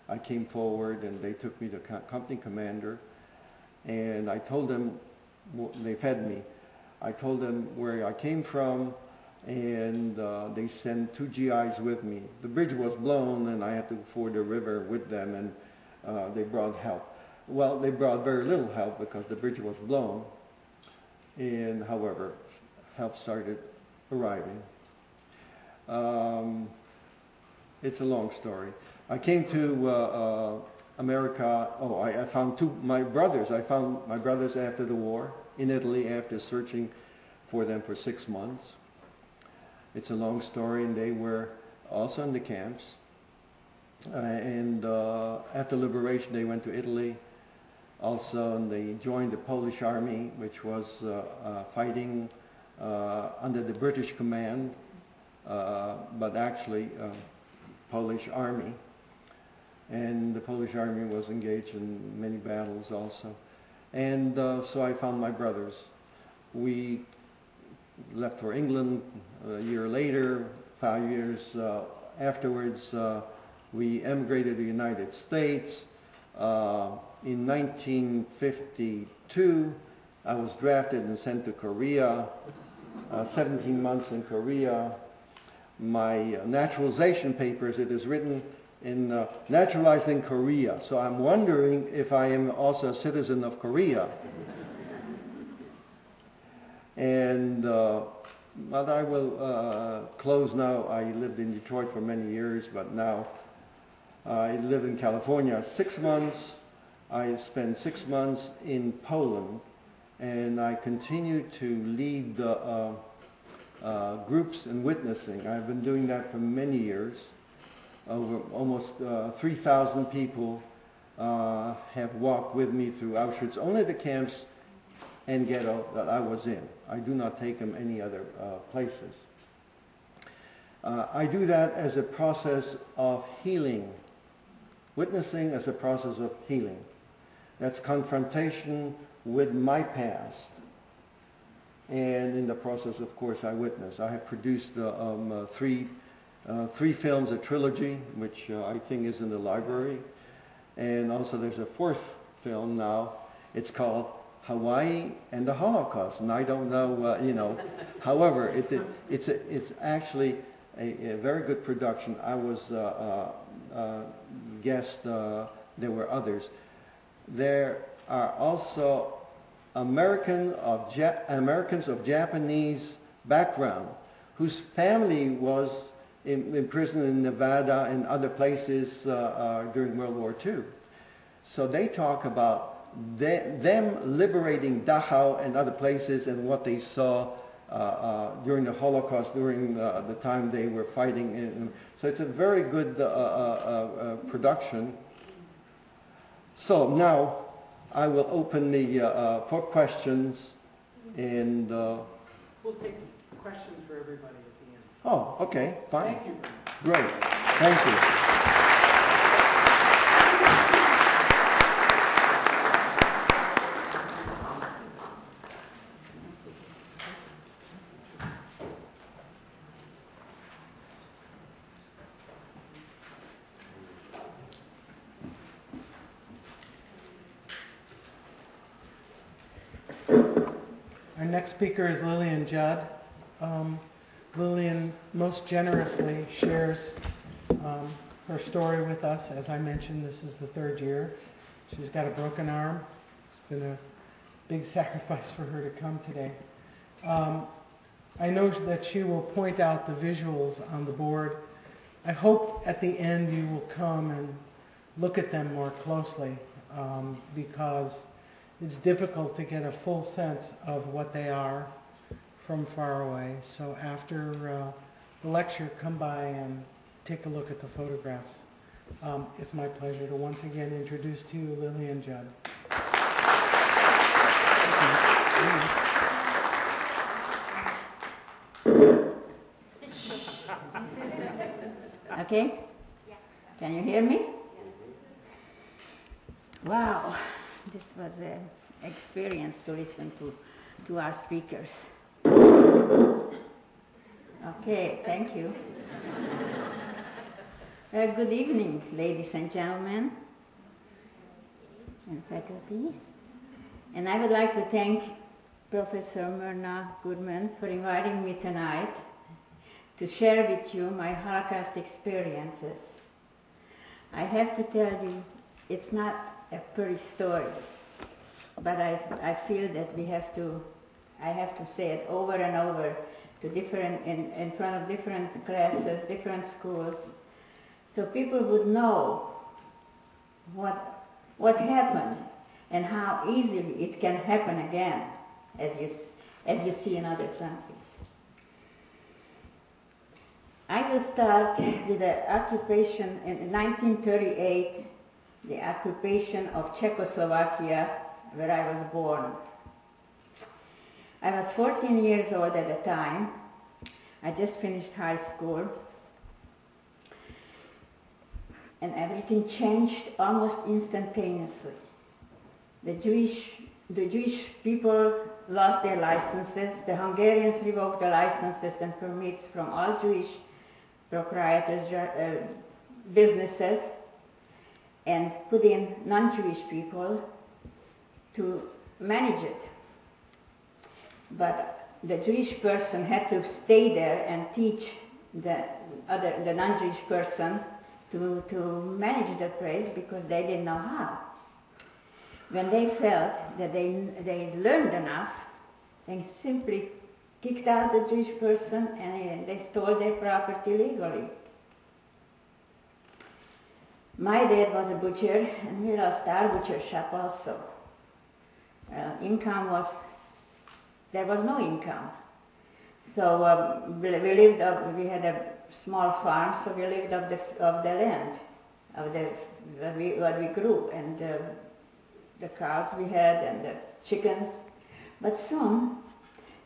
I came forward, and they took me to company commander, and I told them, they fed me. I told them where I came from, and they sent 2 GIs with me. The bridge was blown, and I had to ford the river with them, and they brought help. Well, they brought very little help because the bridge was blown. And however, help started arriving. It's a long story. I came to America. Oh, I found my brothers. I found my brothers after the war in Italy after searching for them for 6 months. It's a long story, and they were also in the camps. And after liberation, they went to Italy. Also, and they joined the Polish army, which was fighting under the British command, but actually Polish army. And the Polish army was engaged in many battles also. And so I found my brothers. We left for England a year later. 5 years afterwards, we emigrated to the United States. In 1952, I was drafted and sent to Korea, 17 months in Korea. My naturalization papers, it is written in naturalized in Korea. So I'm wondering if I am also a citizen of Korea. And but I will close now. I lived in Detroit for many years, but now I live in California 6 months. I spent 6 months in Poland, and I continue to lead the groups in witnessing. I've been doing that for many years. Over almost 3,000 people have walked with me through Auschwitz, only the camps and ghetto that I was in. I do not take them any other places. I do that as a process of healing. Witnessing as a process of healing. That's confrontation with my past. And in the process, of course, I witness. I have produced three films, a trilogy, which I think is in the library. And also there's a 4th film now. It's called Hawaii and the Holocaust. And I don't know, However, it's actually a very good production. I was guest. There were others. There are also Americans of Japanese background whose family was imprisoned in Nevada and other places during World War II. So they talk about them liberating Dachau and other places and what they saw during the Holocaust, during the time they were fighting. So it's a very good production. So now I will open the for questions, and we'll take questions for everybody at the end. Oh, okay, fine. Thank you. Great, thank you. Our next speaker is Lillian Judd. Lillian most generously shares her story with us. As I mentioned, this is the 3rd year. She's got a broken arm. It's been a big sacrifice for her to come today. I know that she will point out the visuals on the board. I hope at the end you will come and look at them more closely because it's difficult to get a full sense of what they are from far away. So after the lecture, come by and take a look at the photographs. It's my pleasure to once again introduce to you Lillian Judd. Okay? Can you hear me? Wow, this was an experience to listen to our speakers. Okay, thank you. Good evening, ladies and gentlemen, and faculty. And I would like to thank Professor Myrna Goodman for inviting me tonight to share with you my Holocaust experiences. I have to tell you, it's not a pretty story, but I feel that I have to say it over and over to in front of different classes, different schools, so people would know what happened and how easily it can happen again, as you see in other countries. I will start with the occupation in 1938, the occupation of Czechoslovakia, where I was born. I was 14 years old at the time. I just finished high school. And everything changed almost instantaneously. The Jewish people lost their licenses. The Hungarians revoked the licenses and permits from all Jewish proprietors, businesses, and put in non-Jewish people to manage it. But the Jewish person had to stay there and teach the non-Jewish person to manage the place because they didn't know how. When they felt that they learned enough, they simply kicked out the Jewish person and they stole their property legally. My dad was a butcher, and we lost our butcher shop also. There was no income. So we had a small farm, so we lived of the land, what we grew, and the cows we had and the chickens. But soon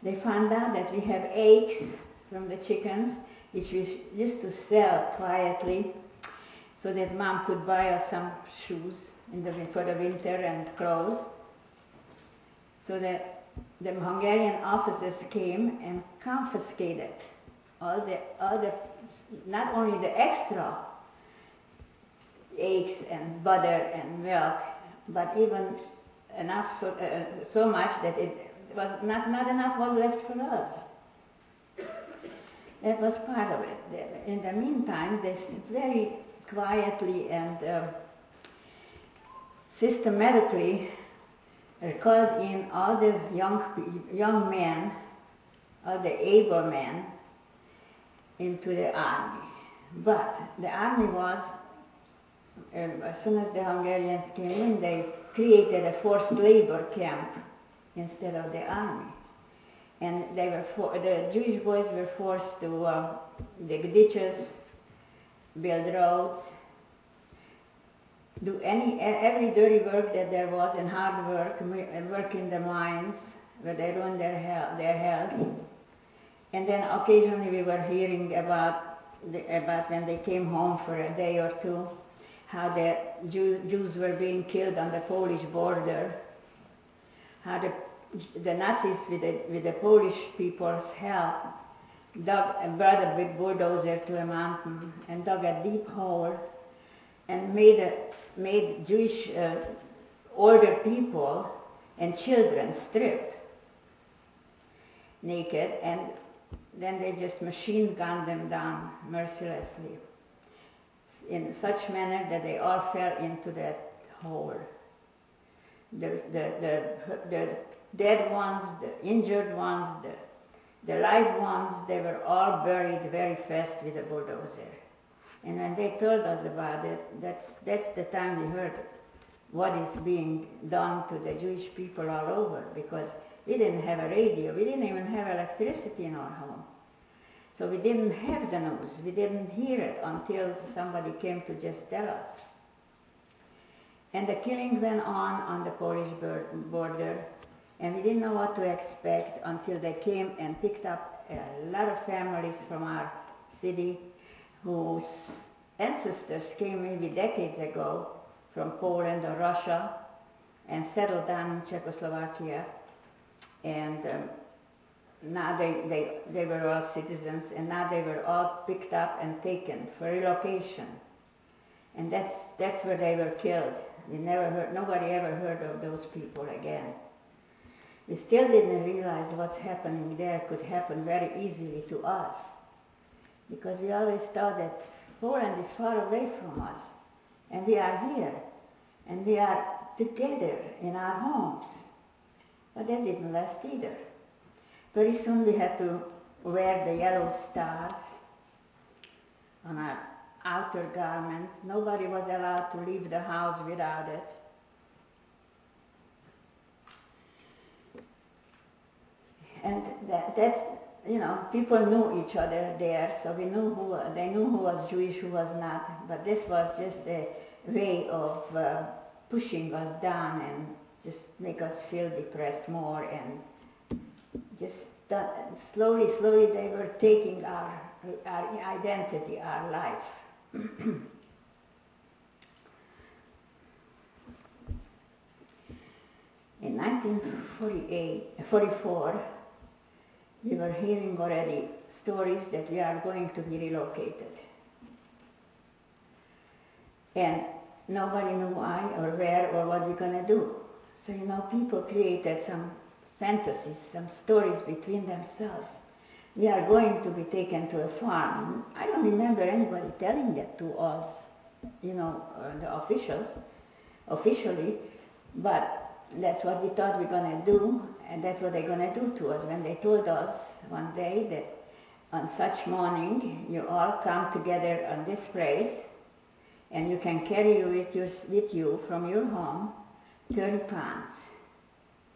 they found out that we have eggs from the chickens, which we used to sell quietly, so that Mom could buy us some shoes for the winter and clothes. So that the Hungarian officers came and confiscated all the not only the extra eggs and butter and milk, but even enough so much that it was not enough was left for us. That was part of it. In the meantime, they very quietly and systematically called in all the young men, all the able men, into the army. But the army was, as soon as the Hungarians came in, they created a forced labor camp instead of the army. And the Jewish boys were forced to dig ditches, build roads, do every dirty work that there was, and hard work in the mines where they ruined their health. And then occasionally we were hearing about when they came home for a day or two, how the Jews were being killed on the Polish border, how the Nazis with the Polish people's help brought a big bulldozer to a mountain and dug a deep hole and made Jewish older people and children strip naked, and then they just machine gunned them down mercilessly in such manner that they all fell into that hole. The dead ones, the injured ones, the live ones, they were all buried very fast with a bulldozer. And when they told us about it, that's the time we heard what is being done to the Jewish people all over, because we didn't have a radio, we didn't even have electricity in our home. So we didn't have the news, we didn't hear it until somebody came to just tell us. And the killing went on the Polish border, and we didn't know what to expect until they came and picked up a lot of families from our city whose ancestors came maybe decades ago from Poland or Russia and settled down in Czechoslovakia. And now they were all citizens, and now they were all picked up and taken for relocation. And that's where they were killed. Nobody ever heard of those people again. We still didn't realize what's happening there could happen very easily to us, because we always thought that Poland is far away from us, and we are here. and we are together in our homes. But that didn't last either. Very soon we had to wear the yellow stars on our outer garment. Nobody was allowed to leave the house without it. And that's, you know, people knew each other there, so they knew who was Jewish, who was not. But this was just a way of pushing us down and just make us feel depressed more, and just slowly they were taking our identity, our life. In 1944, we were hearing already stories that we are going to be relocated. And nobody knew why or where or what we're going to do. So, you know, people created some fantasies, some stories between themselves. We are going to be taken to a farm. I don't remember anybody telling that to us, you know, the officials, officially, but that's what we thought we were going to do, and that's what they're going to do to us. When they told us one day that on such morning you all come together on this place, and you can carry with you from your home 30 pounds,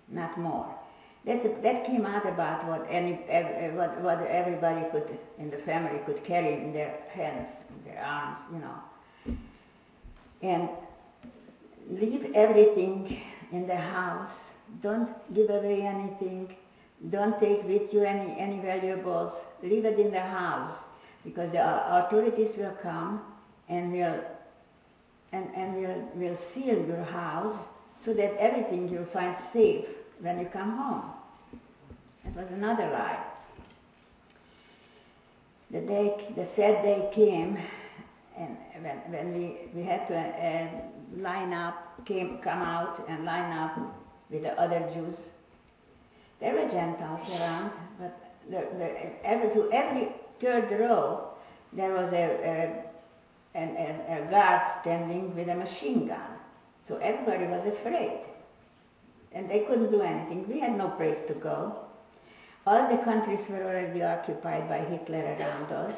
not more. That came out about what everybody could in the family could carry in their hands, in their arms, you know. And leave everything in the house. Don't give away anything. Don't take with you any valuables. Leave it in the house, because the authorities will come and will seal your house so that everything you'll find safe when you come home. It was another lie. The sad day came, and when we had to come out and line up with the other Jews. There were Gentiles around, but to every third row there was a guard standing with a machine gun. So everybody was afraid, and they couldn't do anything. We had no place to go. All the countries were already occupied by Hitler around us.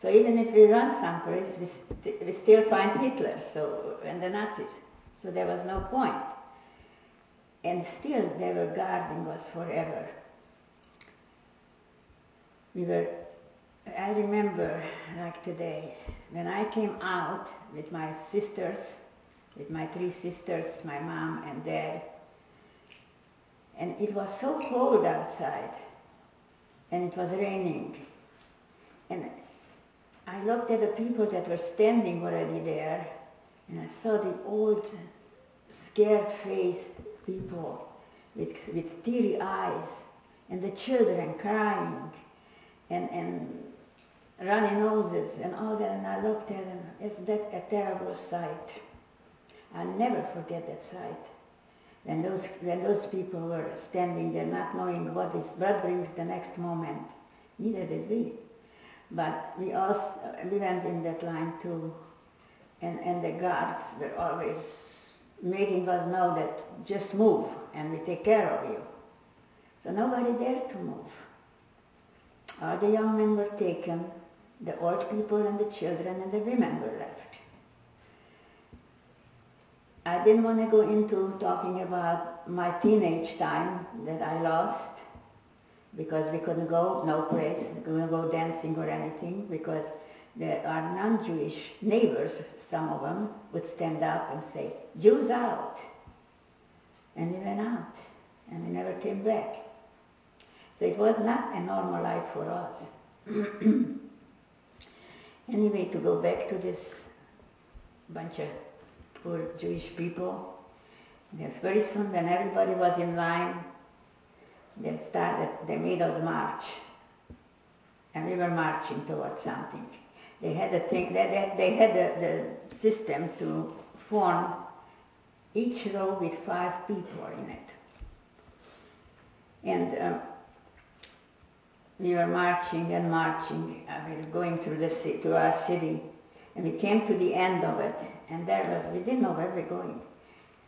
So even if we run someplace, we still find Hitler and the Nazis. So there was no point. And still they were guarding us forever. I remember like today, when I came out with my sisters, with my 3 sisters, my mom and dad, and it was so cold outside, and it was raining, and I looked at the people that were standing already there, and I saw the old, scared-faced people with teary eyes, and the children crying, and runny noses, and all that, and I looked at them. It's a terrible sight. I'll never forget that sight. When those people were standing there not knowing what brings the next moment. Neither did we. But we went in that line too, and the guards were always making us know that just move and we take care of you. So nobody dared to move. All the young men were taken, the old people and the children and the women were left. I didn't want to go into talking about my teenage time that I lost, because we couldn't go no place, we couldn't go dancing or anything, because our non-Jewish neighbors, some of them, would stand up and say, "Jews out!" And we went out, and we never came back. So it was not a normal life for us. Anyway, to go back to this bunch of poor Jewish people, very soon when everybody was in line, they made us march. And we were marching towards something. They had the system to form each row with 5 people in it. And we were marching and marching. We were going through to our city, And we came to the end of it, and we didn't know where we were going,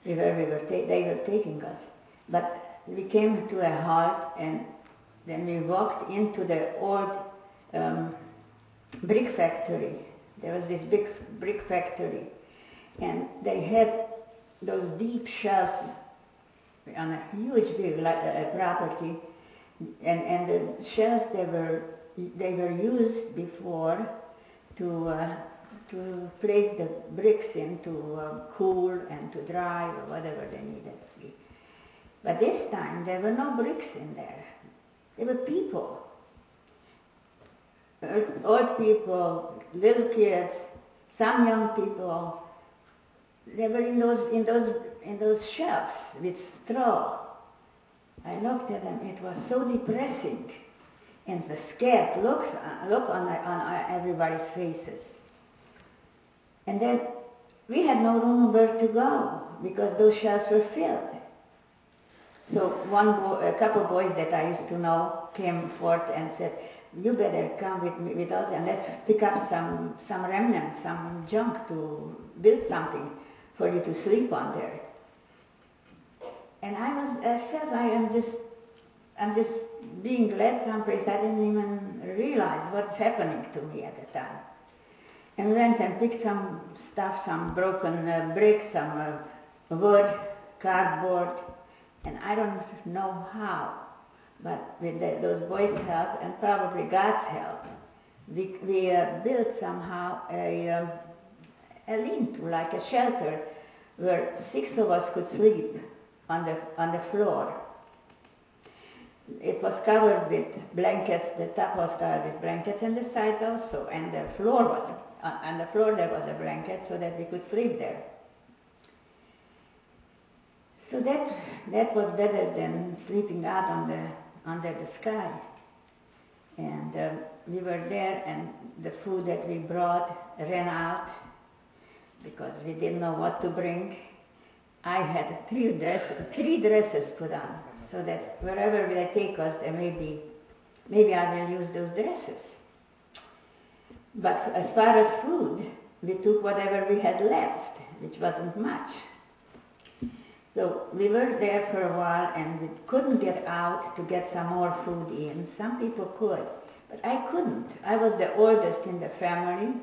they were taking us. But we came to a halt, and then we walked into the old brick factory. There was this big brick factory, and they had those deep shelves on a huge big property, and the shelves they were used before to place the bricks in to cool and to dry or whatever they needed to be. But this time there were no bricks in there. There were people, old people, little kids, some young people. They were in those shelves with straw. I looked at them. It was so depressing, and the scared look on everybody's faces. And then we had no room where to go because those shelves were filled. So a couple boys that I used to know came forth and said, "You better come with us and let's pick up some remnants, some junk to build something for you to sleep on there." And I felt like I'm just being led someplace I didn't even realize what's happening to me at the time. And we went and picked some stuff, some broken bricks, some wood, cardboard, and I don't know how, but with those boys' help and probably God's help, we built somehow a lean-to, like a shelter, where 6 of us could sleep on the floor. It was covered with blankets. The top was covered with blankets, and the sides also. And the floor there was a blanket, so that we could sleep there. So that was better than sleeping out under the sky. And we were there, and the food that we brought ran out because we didn't know what to bring. I had three dresses put on, so that wherever they take us, there maybe I will use those dresses. But as far as food, we took whatever we had left, which wasn't much. So we were there for a while, and we couldn't get out to get some more food in. Some people could, but I couldn't. I was the oldest in the family,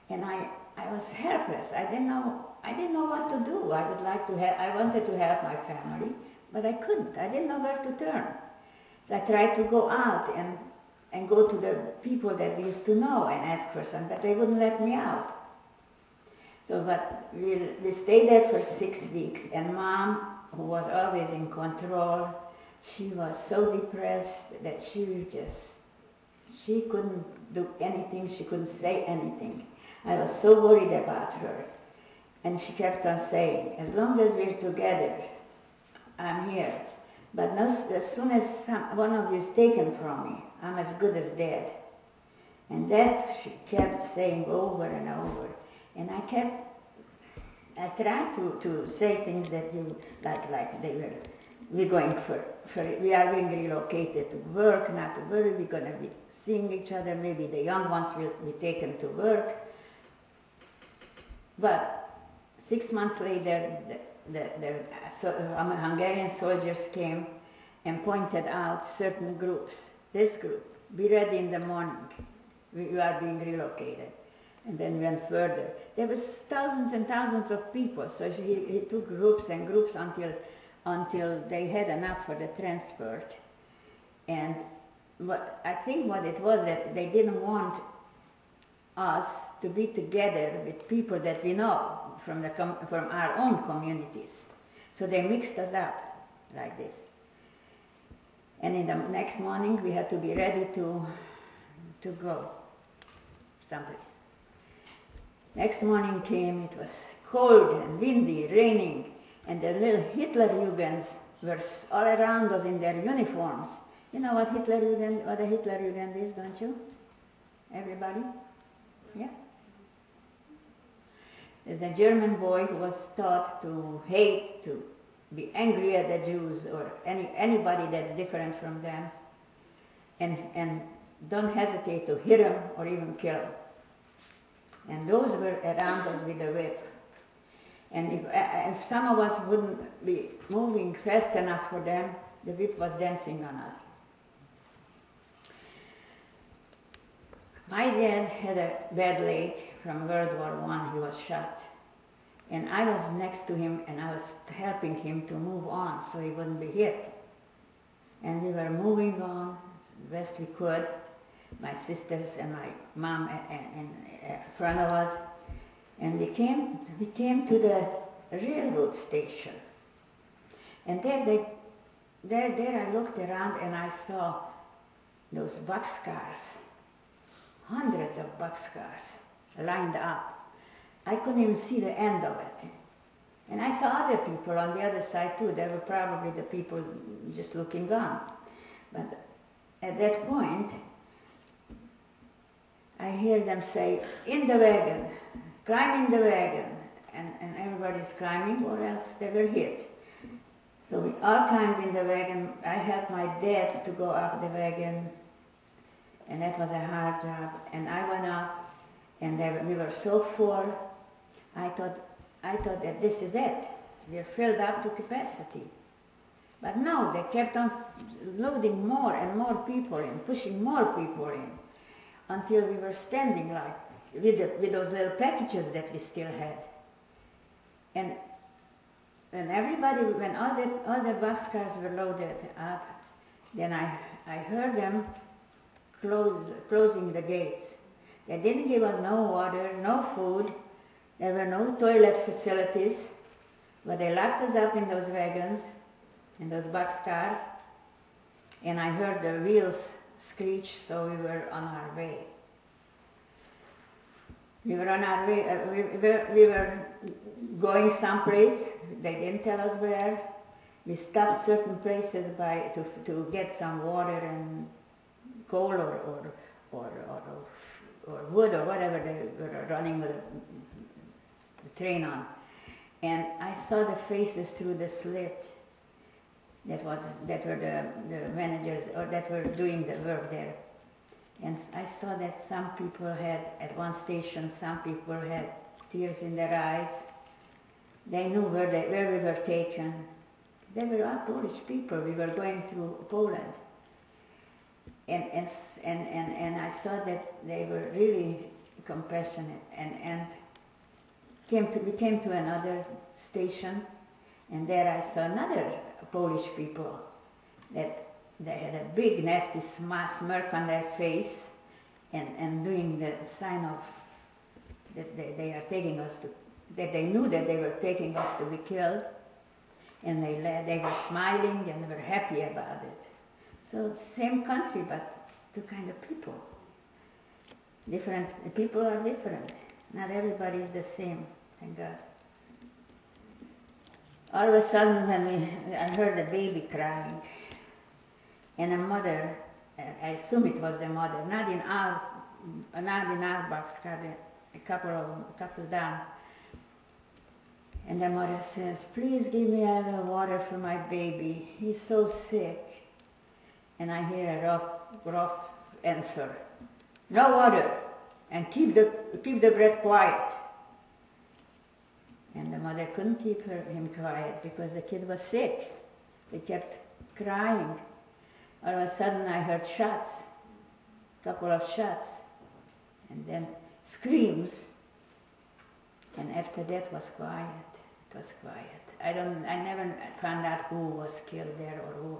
and I was helpless. I didn't know what to do. I wanted to help my family, but I couldn't. I didn't know where to turn. So I tried to go out and go to the people that we used to know and ask for some, but they wouldn't let me out. So, but we stayed there for 6 weeks, and Mom, who was always in control, she was so depressed that she couldn't do anything, she couldn't say anything. I was so worried about her. And she kept on saying, "As long as we're together, I'm here. But as soon as one of you is taken from me, I'm as good as dead." And that she kept saying over and over. And I tried to say things that like we are being relocated to work, not to worry, we're going to be seeing each other, maybe the young ones will be taken to work. But 6 months later, the Hungarian soldiers came and pointed out certain groups. This group, be ready in the morning, you are being relocated. And then went further. There was thousands and thousands of people, so he took groups and groups until they had enough for the transport. And I think what it was that they didn't want us to be together with people that we know from our own communities. So they mixed us up like this. And in the next morning we had to be ready to go someplace. Next morning came, it was cold and windy, raining, and the little Hitlerjugends were all around us in their uniforms. You know what a Hitlerjugend is, don't you? Everybody? Yeah? There's a German boy who was taught to hate, to be angry at the Jews or anybody that's different from them, and don't hesitate to hit them or even kill them. And those were around us with a whip. And if some of us wouldn't be moving fast enough for them, the whip was dancing on us. My dad had a bad leg from World War I. He was shot. And I was next to him, and I was helping him to move on so he wouldn't be hit. And we were moving on the best we could, my sisters and my mom in front of us. And we came to the railroad station. And there I looked around and I saw those boxcars, hundreds of boxcars lined up. I couldn't even see the end of it. And I saw other people on the other side too. They were probably the people just looking on. But at that point, I hear them say, "In the wagon, climb in the wagon." And everybody's climbing or else they were hit. So we all climbed in the wagon. I helped my dad to go up the wagon, and that was a hard job. And I went up, and we were so full. I thought that this is it. We're filled up to capacity. But no, they kept on loading more and more people in, pushing more people in, until we were standing like with those little packages that we still had. And everybody, when all the boxcars were loaded up, then I heard them closing the gates. They didn't give us no water, no food. There were no toilet facilities, but they locked us up in those wagons, in those boxcars, and I heard the wheels screech, so we were on our way. We were on our way, we were going someplace. They didn't tell us where. We stopped certain places to get some water and coal or wood or whatever they were running with the train on. And I saw the faces through the slit. That were the managers or that were doing the work there. And I saw that some people had, at one station, some people had tears in their eyes. They knew where we were taken. They were all Polish people. We were going through Poland. And I saw that they were really compassionate. And we came to another station, and there I saw another Polish people that they had a big nasty smirk on their face and doing the sign of that they are taking us to, that they knew that they were taking us to be killed, and they were smiling and they were happy about it. So same country, but two kind of people. Different people are different. Not everybody is the same. Thank God. All of a sudden, I heard a baby crying, and a mother, I assume it was the mother, not in our boxcar, a couple down. And the mother says, "Please give me a little water for my baby. He's so sick." And I hear a rough answer, "No water, and keep the bread quiet." And the mother couldn't keep him quiet because the kid was sick. They kept crying. All of a sudden I heard shots, a couple of shots, and then screams. And after that was quiet. It was quiet. I never found out who was killed there or who.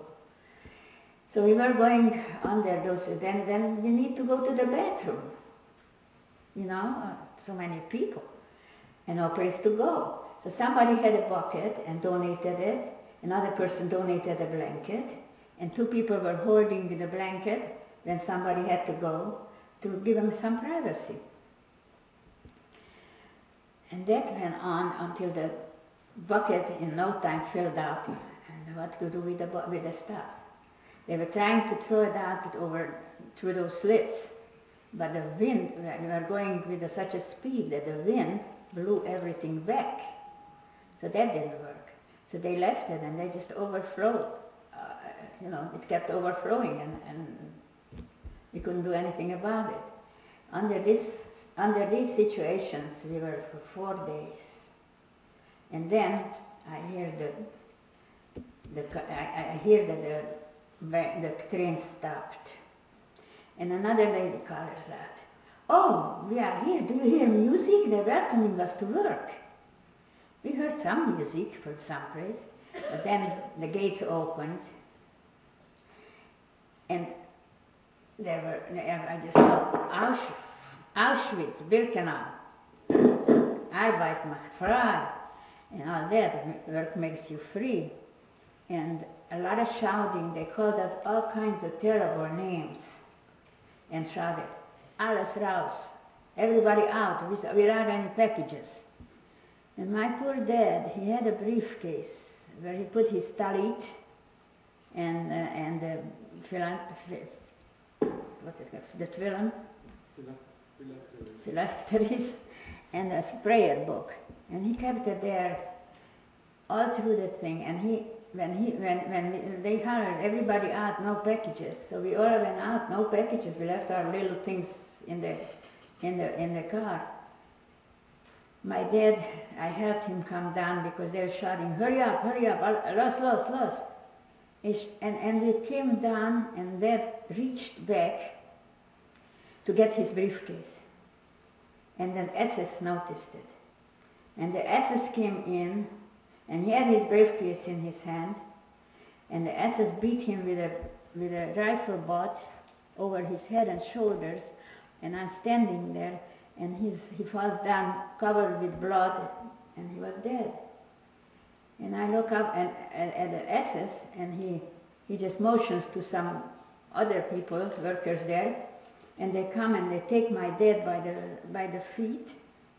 So we were going under those, then we need to go to the bathroom. So many people. And no place to go. So somebody had a bucket and donated it. Another person donated a blanket. And two people were holding the blanket. Then somebody had to go to give them some privacy. And that went on until the bucket in no time filled up. And what to do with the stuff? They were trying to throw it out through those slits. But the wind, we were going with such a speed that the wind blew everything back. So that didn't work. So they left it and they just overflowed. It kept overflowing and we couldn't do anything about it. under these situations, we were for 4 days. And then I hear that the train stopped. And another lady calls out, "Oh, we are here. Do you hear music? They're welcoming us to work." We heard some music from someplace, but then the gates opened, and I just saw Auschwitz, Birkenau, Arbeit macht frei, and all that. Work makes you free. And a lot of shouting. They called us all kinds of terrible names and shouted, "Alles raus, everybody out, without any packages." And my poor dad, he had a briefcase where he put his talit and the tefillin, phylacteries, and a sprayer book. And he kept it there all through the thing. And when they hired everybody out, no packages. So we all went out, no packages. We left our little things in the car. My dad, I helped him come down because they were shouting, hurry up, los. And we came down, and Dad reached back to get his briefcase. And then SS noticed it. And the SS came in, and he had his briefcase in his hand, and the SS beat him with a rifle butt over his head and shoulders, and I'm standing there, and he falls down covered with blood, and he was dead. And I look up at the SS, and he just motions to some other people, workers there, and they come and they take my dad by the feet,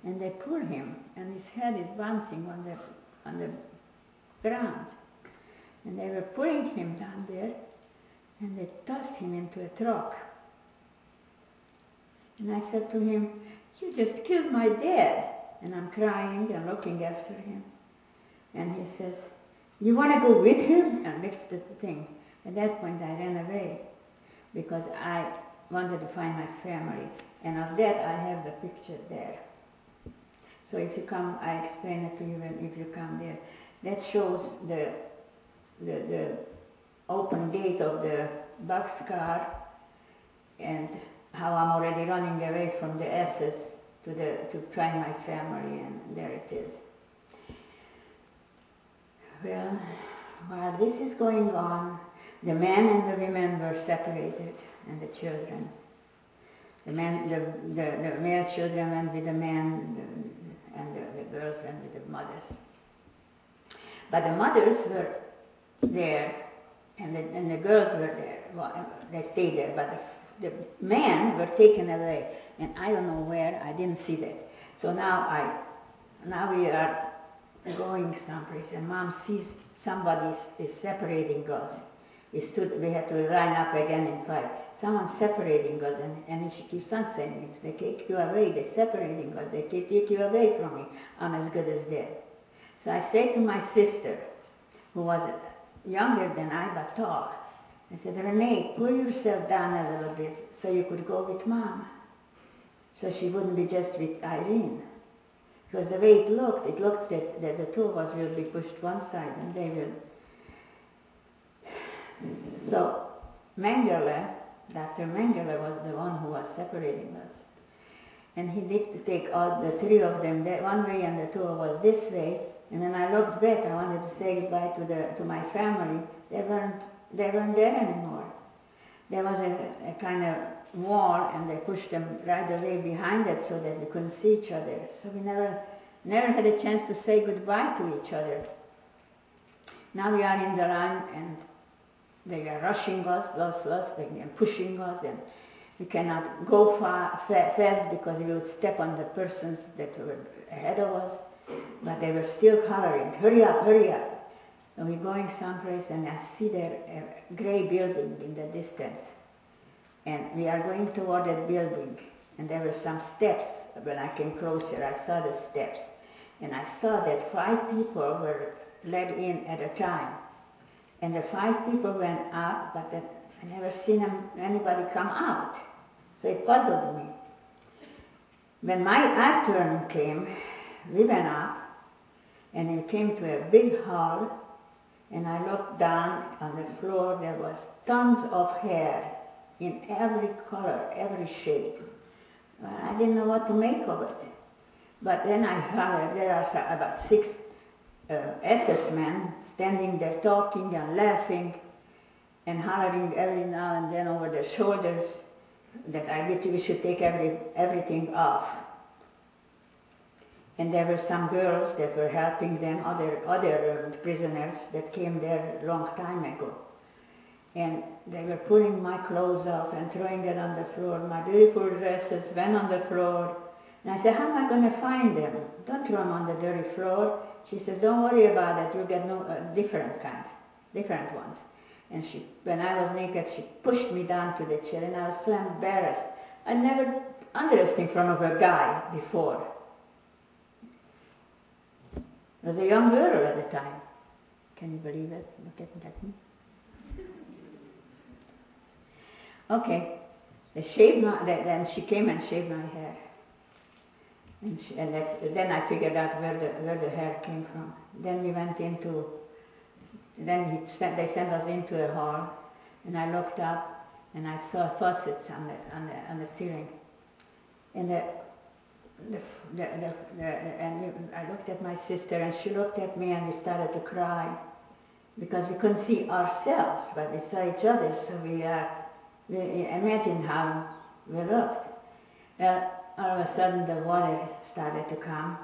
and they pull him, and his head is bouncing on the ground. And they were pulling him down there, and they tossed him into a truck. And I said to him, "You just killed my dad." And I'm crying and looking after him. And he says, "You want to go with him?" And lifts the thing. At that point I ran away because I wanted to find my family. And of that I have the picture there. So if you come, I explain it to you if you come there. That shows the open gate of the boxcar and how I'm already running away from the SS to find my family, and there it is. Well, while this is going on, the men and the women were separated, and the children. The male children went with the men, and the girls went with the mothers. But the mothers were there, and the girls were there. Well, they stayed there, but the men were taken away, and I don't know where. I didn't see that. So now we are going someplace, and Mom sees somebody is separating us. We had to line up again and fight. Someone's separating us, and she keeps on saying, "They take you away, they're separating us, they take you away from me. I'm as good as dead." So I say to my sister, who was younger than I, but tall, I said, "Renee, pull yourself down a little bit so you could go with Mom, so she wouldn't be just with Irene." Because the way it looked that the two of us will be pushed one side and they will. So Dr. Mengele was the one who was separating us. And he did take all the three of them one way and the two of us this way. And then I looked back, I wanted to say goodbye to my family. They weren't there anymore. There was a kind of wall, and they pushed them right away behind it so that we couldn't see each other. So we never had a chance to say goodbye to each other. Now we are in the line, and they are rushing us, they are pushing us, and we cannot go fast because we would step on the persons that were ahead of us. But they were still hollering, "Hurry up, hurry up." And we're going someplace, and I see there a gray building in the distance. And we are going toward that building, and there were some steps. When I came closer, I saw the steps. And I saw that 5 people were let in at a time. And the 5 people went out, but I never seen anybody come out. So it puzzled me. When my turn came, we went up, and we came to a big hall, and I looked down on the floor. There was tons of hair in every color, every shade. Well, I didn't know what to make of it. But then I heard there are about 6 SS men standing there talking and laughing and hollering every now and then over their shoulders that we should take everything off. And there were some girls that were helping them, other prisoners that came there a long time ago. And they were pulling my clothes off and throwing it on the floor. My beautiful dresses went on the floor. And I said, how am I going to find them? Don't throw them on the dirty floor. She says, don't worry about it. You'll get different ones. And when I was naked, she pushed me down to the chair, and I was so embarrassed. I never undressed in front of a guy before. I was a young girl at the time. Can you believe it? Look at me. Okay. Then she came and shaved my hair. Then I figured out where the hair came from. Then we went into, they sent us into a hall, and I looked up, and I saw faucets on the ceiling. And I looked at my sister, and she looked at me, and we started to cry because we couldn't see ourselves, but we saw each other. So we imagined how we looked. All of a sudden, the water started to come.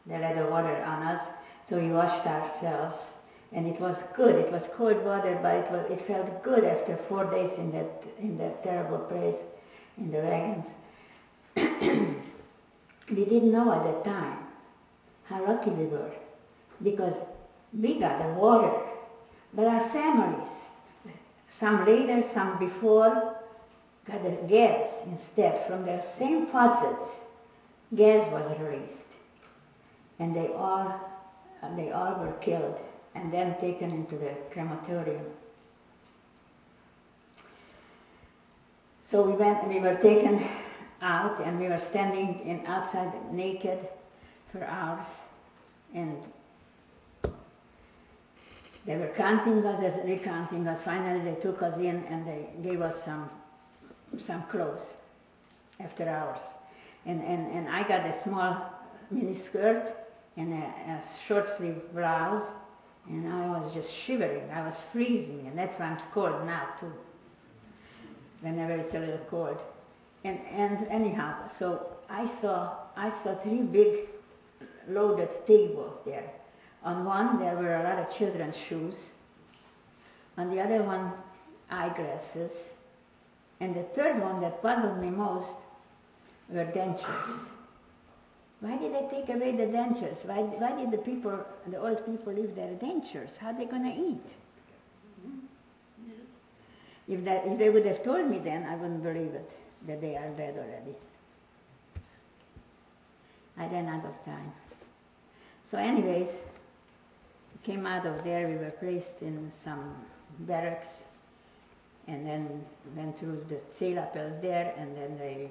They let the water on us, so we washed ourselves, and it was good. It was cold water, but it felt good after 4 days in that terrible place, in the wagons. We didn't know at that time how lucky we were, because we got the water, but our families, some later, some before, got the gas instead. From their same faucets, gas was released, and they all were killed and then taken into the crematorium. So we were taken out, and we were standing outside naked for hours, and they were counting us as recounting us. Finally, they took us in, and they gave us some clothes after hours. And I got a small mini skirt and a short sleeve blouse, and I was just shivering. I was freezing, and that's why I'm cold now too, whenever it's a little cold. And anyhow, so I saw 3 big loaded tables there. On one there were a lot of children's shoes. On the other one, eyeglasses. And the third one that puzzled me most were dentures. Why did they take away the dentures? Why did the old people leave their dentures? How are they going to eat? If they would have told me then, I wouldn't believe it, that they are dead already. I ran out of time. So anyways, we came out of there. We were placed in some barracks, and then went through the Célapels there, and then they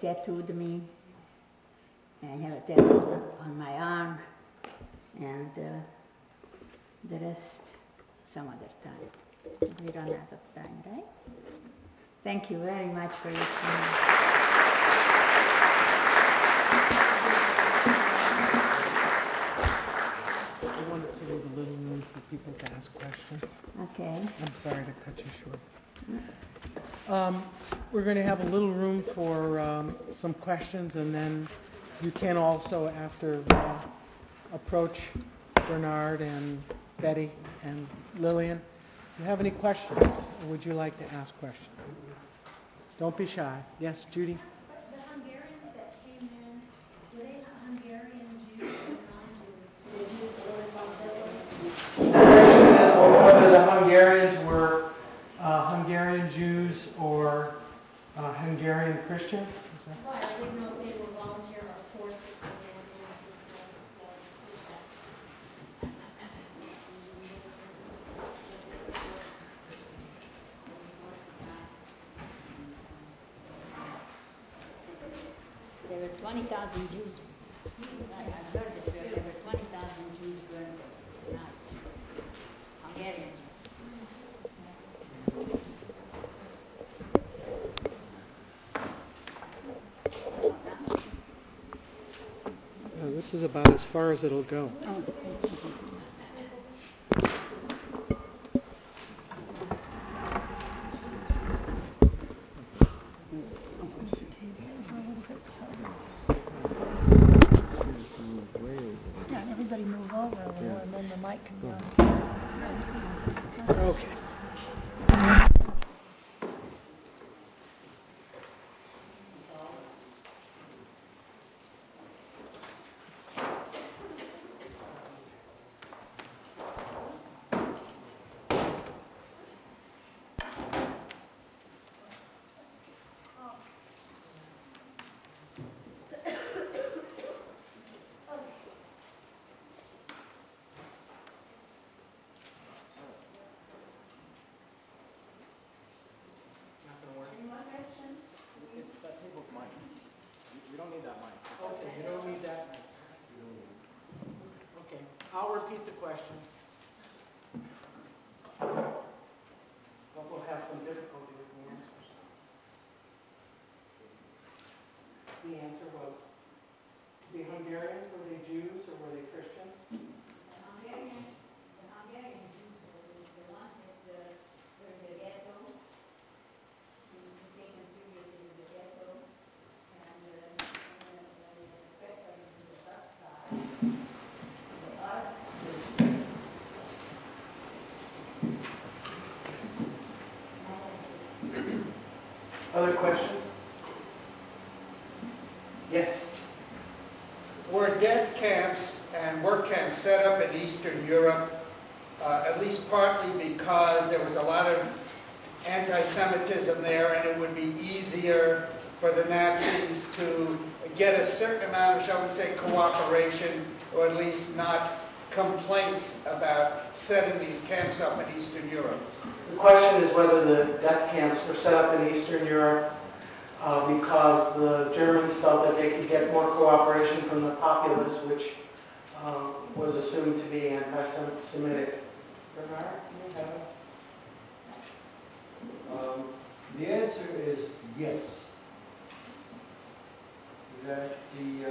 tattooed me. And I have a tattoo on my arm, and the rest some other time. We run out of time, right? Thank you very much for your time. I wanted to leave a little room for people to ask questions. Okay. I'm sorry to cut you short. We're going to have a little room for some questions, and then you can also, after, approach Bernard and Betty and Lillian. Do you have any questions, or would you like to ask questions? Don't be shy. Yes, Judy? The Hungarians that came in, were they Hungarian Jews or non-Jews? Did they use the word Bonzello? Whether the Hungarians were Hungarian Jews or Hungarian Christians? Right, I didn't know if they were volunteer or forced to come in and discuss 20,000 Jews. I heard that there were 20,000 Jews burned at night. Hungarian Jews. This is about as far as it'll go. Yeah, everybody move over a little, and then the mic can go. Okay. Okay, you don't need that mic. Okay, I'll repeat the question. But we'll have some difficulty with the answers. The answer was, the Hungarians, were they Jews or were they Christians? The Hungarian Jews were the ones that were in the ghetto, taken previously to the ghetto, and spread them into the bus style. They are Other questions? Yes. Were death camps and work camps set up in Eastern Europe, at least partly because there was a lot of anti-Semitism there and it would be easier for the Nazis to get a certain amount of, shall we say, cooperation, or at least not complaints about setting these camps up in Eastern Europe? The question is whether the death camps were set up in Eastern Europe because the Germans felt that they could get more cooperation from the populace, which was assumed to be anti-Semitic. Bernard, you have it? The answer is yes. That the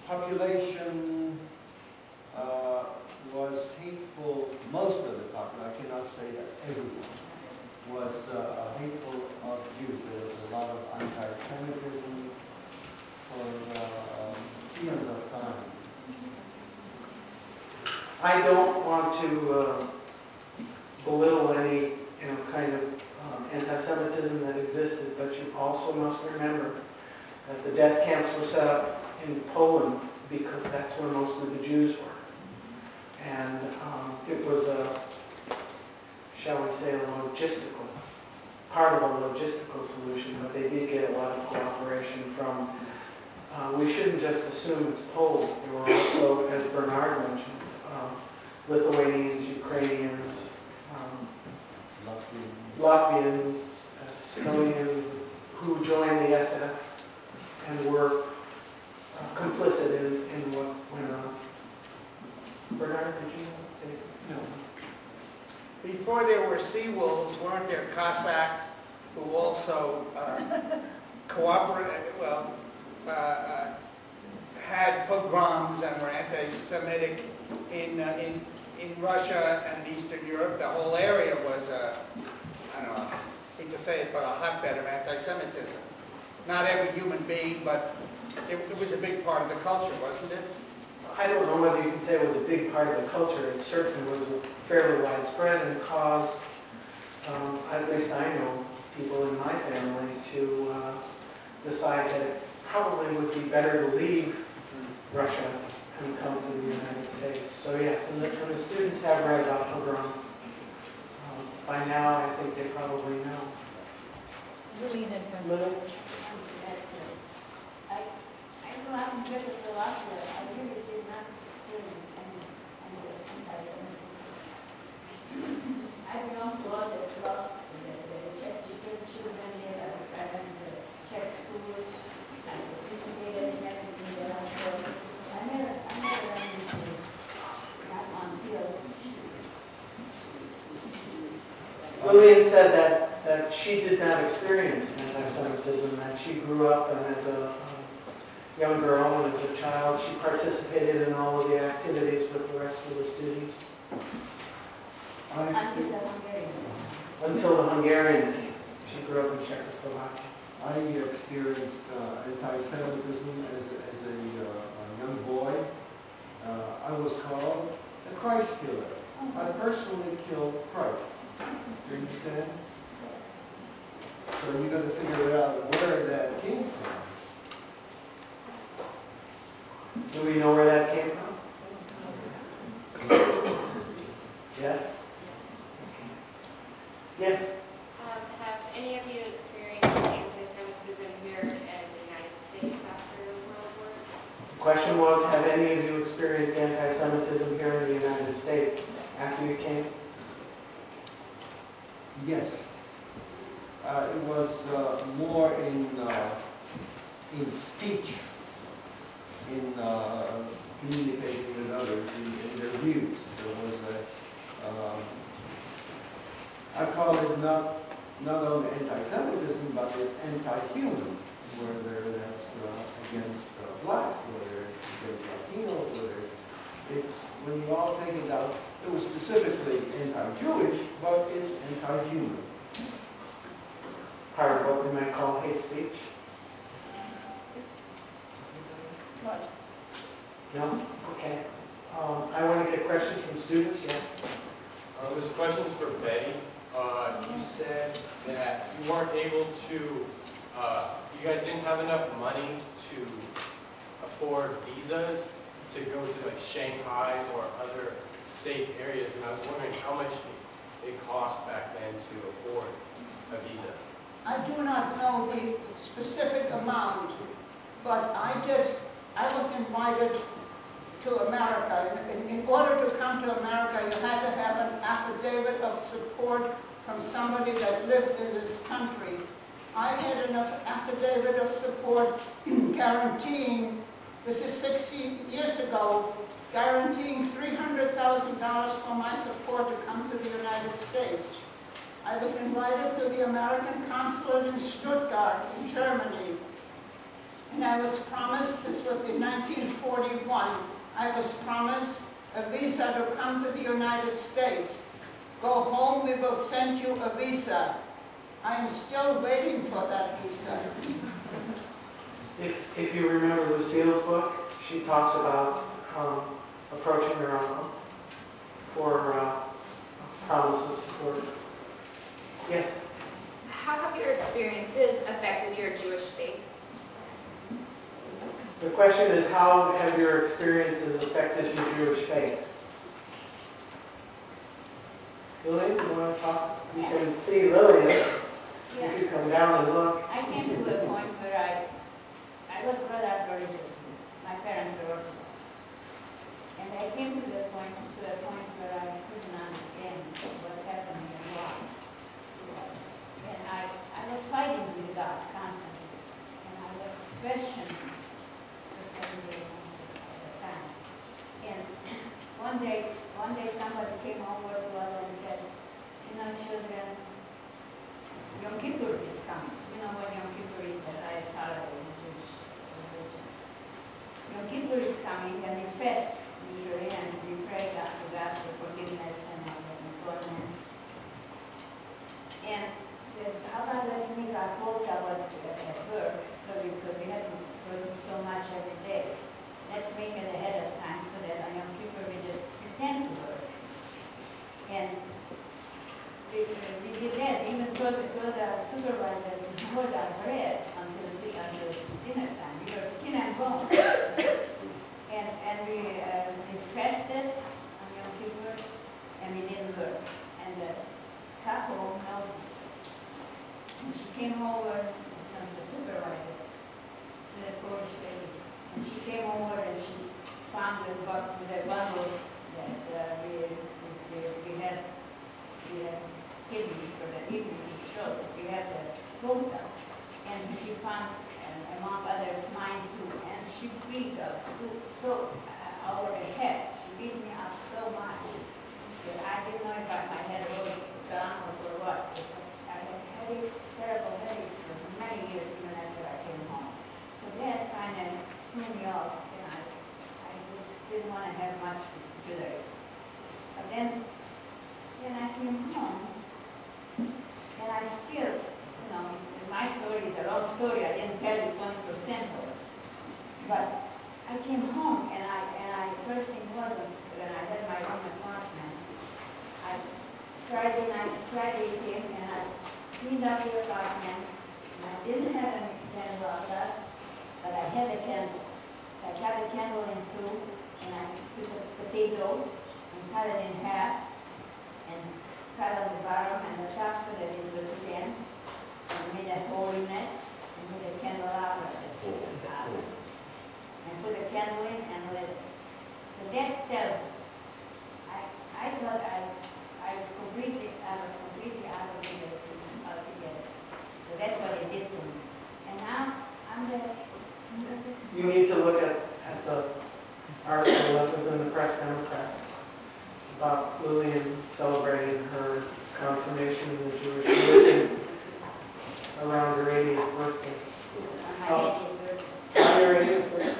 population was hateful, most of the population, I cannot say that everyone, was hateful of Jews. There was a lot of anti-Semitism for eons of time. I don't want to belittle any kind of anti-Semitism that existed, but you also must remember that the death camps were set up in Poland because that's where most of the Jews were. And it was a, shall we say, part of a logistical solution, but they did get a lot of cooperation from, we shouldn't just assume it's Poles. There were also, as Bernard mentioned, Lithuanians, Ukrainians, Latvians, Estonians, who joined the SS and were complicit in what went on. Bernard, did you say something? No. Before there were sea wolves, weren't there Cossacks who also had pogroms and were anti-Semitic in Russia and Eastern Europe? The whole area was, I don't know, I hate to say it, but a hotbed of anti-Semitism. Not every human being, but it was a big part of the culture, wasn't it? I don't know whether you can say it was a big part of the culture. It certainly was fairly widespread and caused, at least I know, people in my family to decide that it probably would be better to leave Russia and come to the United States. So yes, and the students have read about pogroms. By now, I think they probably know. Lillian and Little? I grew up in Czechoslovakia. I really did not experience any anti-Semitism. I belong to all the clubs, the Czech children there, and the Czech schools. I participated said that she did not experience anti-Semitism, that she grew up and as a young girl and as a child, she participated in all of the activities with the rest of the students. Until the Hungarians came. She grew up in Czechoslovakia. I experienced anti-Semitism as a young boy. I was called the Christ killer. I personally killed Christ. Do you understand? So you got to figure out where that came from. Do we know where that came from? Yes? Yes? Have any of you experienced anti-Semitism here in the United States after World War? The question was, have any of you experienced anti-Semitism here in the United States after you came? Yes. It was more in speech, in communicating with others, in their views. There was I call it not only anti-Semitism, but it's anti-human, whether that's against blacks, whether it's against Latinos, whether it's, when you all take it out, it was specifically anti-Jewish, but it's anti-human. Part of what we might call hate speech? No? Okay. I want to get questions from students, yes? This question's for Betty. You said that you weren't able to, you guys didn't have enough money to afford visas to go to like Shanghai or other safe areas, and I was wondering how much it cost back then to afford a visa. I do not know the specific amount, but I was invited to America. In order to come to America, you had to have an affidavit of support from somebody that lived in this country. I had an affidavit of support guaranteeing, this is 60 years ago, guaranteeing $300,000 for my support to come to the United States. I was invited to the American consulate in Stuttgart, in Germany, and I was promised, this was in 1941, I was promised a visa to come to the United States. Go home, we will send you a visa. I am still waiting for that visa. If you remember Lucille's book, she talks about approaching her uncle for promise of support. Yes? How have your experiences affected your Jewish faith? The question is, how have your experiences affected your Jewish faith? Lillian, you want to talk? You can see Lillian. If you come down and look. I came to a point where I was brought up religiously. My parents were Orthodox. And I came to a point where I couldn't understand what's happening and why. And I was fighting with God constantly. And I was questioning for 7 days at a time. And one day somebody came over to us and said, you know, children, Yom Kippur is coming. You know what Yom Kippur is, the highest holiday in Jewish religion. Yom Kippur is coming, and we fast usually, and we pray God to God for forgiveness and all that important. And says, how about let's make our quota at work, so we have to produce so much every day. Let's make it ahead of time so that on Yom Kippur we just pretend to work. And we did that, even told our supervisor to hold our bread until dinner time. We were skin and bones. and we fasted on Yom Kippur, and we didn't work. And the couple noticed. And she came over from the supervisor to the Polish lady. And she came over and she found the bundle that we had hidden for the evening show. We had the quota. And she found, among others, mine too. And she beat us so over the head. She beat me up so much that I didn't know if my head was come or for what, because I had headaches, terrible headaches for many years even after I came home. So that kind of threw me off, and I just didn't want to have much Judaism. But then I came home, and I still, you know, my story is a long story. I didn't tell you 20% of it. But I came home, and I first thing was when I had my own apartment, Friday came, and I cleaned up the apartment, and I didn't have a candle on us, but I had a candle. I cut the candle in two, and I took a potato and cut it in half, and cut on the bottom and the top so that it would stand, and made a hole in it, and made a candle out of it. And put a candle in and lit it. So that tells me, I thought I was completely out of the system altogether. So that's what it did to me. And now I'm there. You need to look at the article that was in the Press Democrat about Lillian celebrating her confirmation in the Jewish religion around her 80th birthday. On your 80th birthday?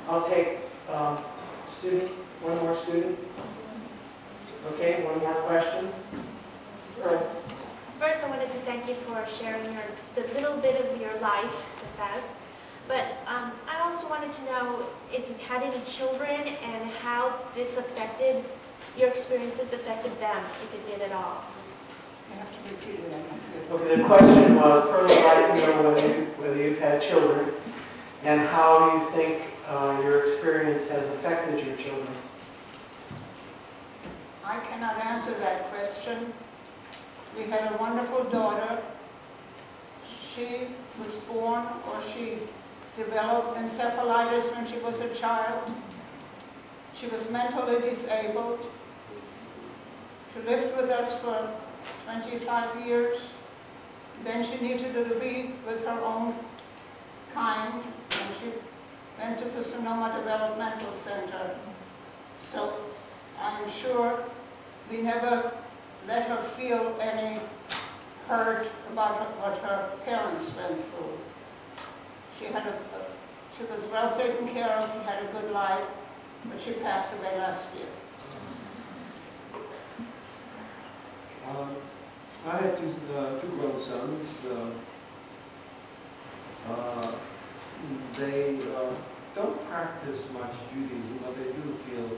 I'll take one more student. Okay, one more question. First, I wanted to thank you for sharing the little bit of your life with us. But I also wanted to know if you had any children and how this affected, your experiences affected them, if it did at all. You have to repeat it. Okay, the question was, Pearl would like to know whether you've had children and how you think your experience has affected your children. I cannot answer that question. We had a wonderful daughter. She was born, or she developed encephalitis when she was a child. She was mentally disabled. She lived with us for 25 years. Then she needed to be with her own kind, and she went to the Sonoma Developmental Center. So I'm sure we never let her feel any hurt about what her parents went through. She was well taken care of, she had a good life, but she passed away last year. I had two grown sons. They don't practice much Judaism, but they do feel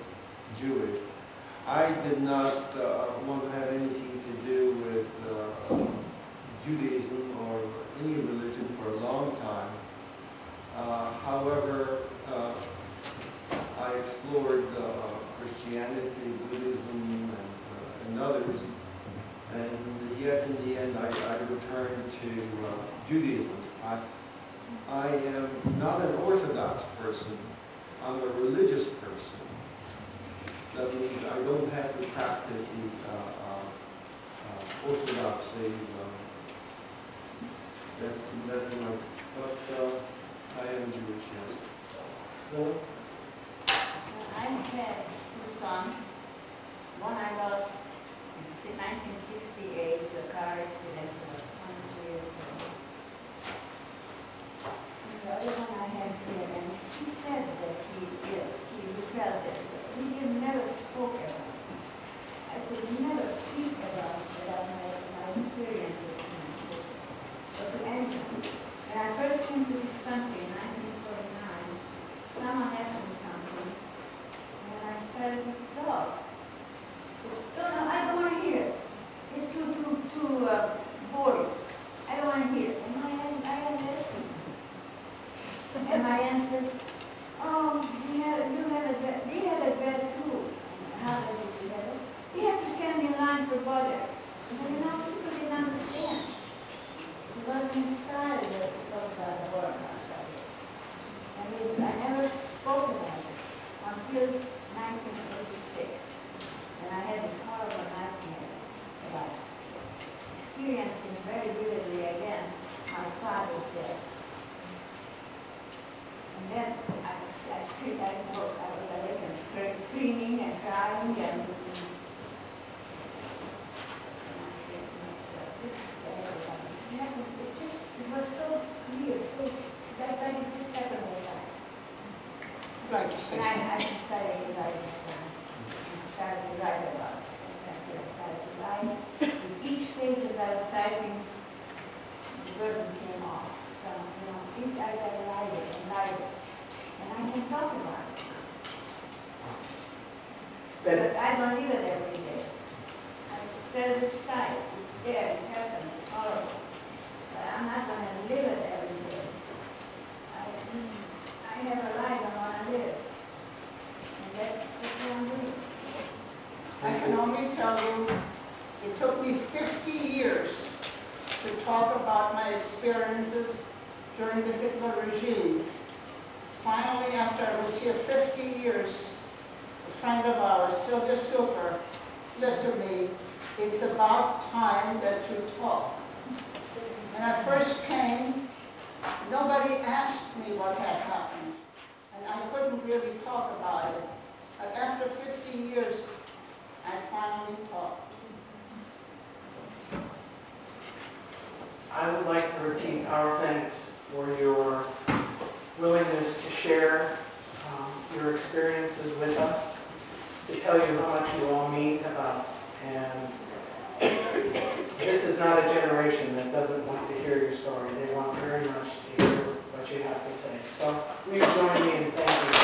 Jewish. I did not want to have anything to do with Judaism or any religion for a long time. However, I explored Christianity, Buddhism, and others, and yet in the end I returned to Judaism. I am not an Orthodox person. I'm a religious person. That means I don't have to practice the Orthodoxy. That's my, but I am Jewish, yes. Lily? I had two sons. One I lost in 1968 to a car accident when I was 22 years old. And the other one I had here, and he said that he felt that he never spoke about it. I could never speak about my experiences in my children, or to anyone. When I first came to this country in 1949, someone asked me something, and I started to talk. No, I don't want to hear. It's too boring. I don't want to hear. And I am listening. And my aunt says, oh, they had a bed too. How did you have it? They had to stand in line for water. I said, people didn't understand. It wasn't inspired to talk about the Holocaust. And I never spoke about it until 1986. And I had this horrible nightmare about experiencing very vividly again my father's death. And then I was screaming and crying, and like to say And something. I decided to write this down. I started to write about it. After I started to write, with each page as I was typing, the burden came off. So, each I got to write it and write it. And I can talk about it. But I don't live it every day. I set it aside. It's there. It happened. It's horrible. But I'm not going to live it every day. I have a life I want to live. And that's what I'm doing. I can only tell you, it took me 50 years to talk about my experiences during the Hitler regime. Finally, after I was here 50 years, a friend of ours, Sylvia Super, said to me, "It's about time that you talk." When I first came, nobody asked me what had happened, and I couldn't really talk about it. But after 50 years, I finally talked. I would like to repeat our thanks for your willingness to share your experiences with us, to tell you how much you all mean to us. And this is not a generation that doesn't want to hear your story. They want very much to hear what you have to say. So will you join me in thanking you?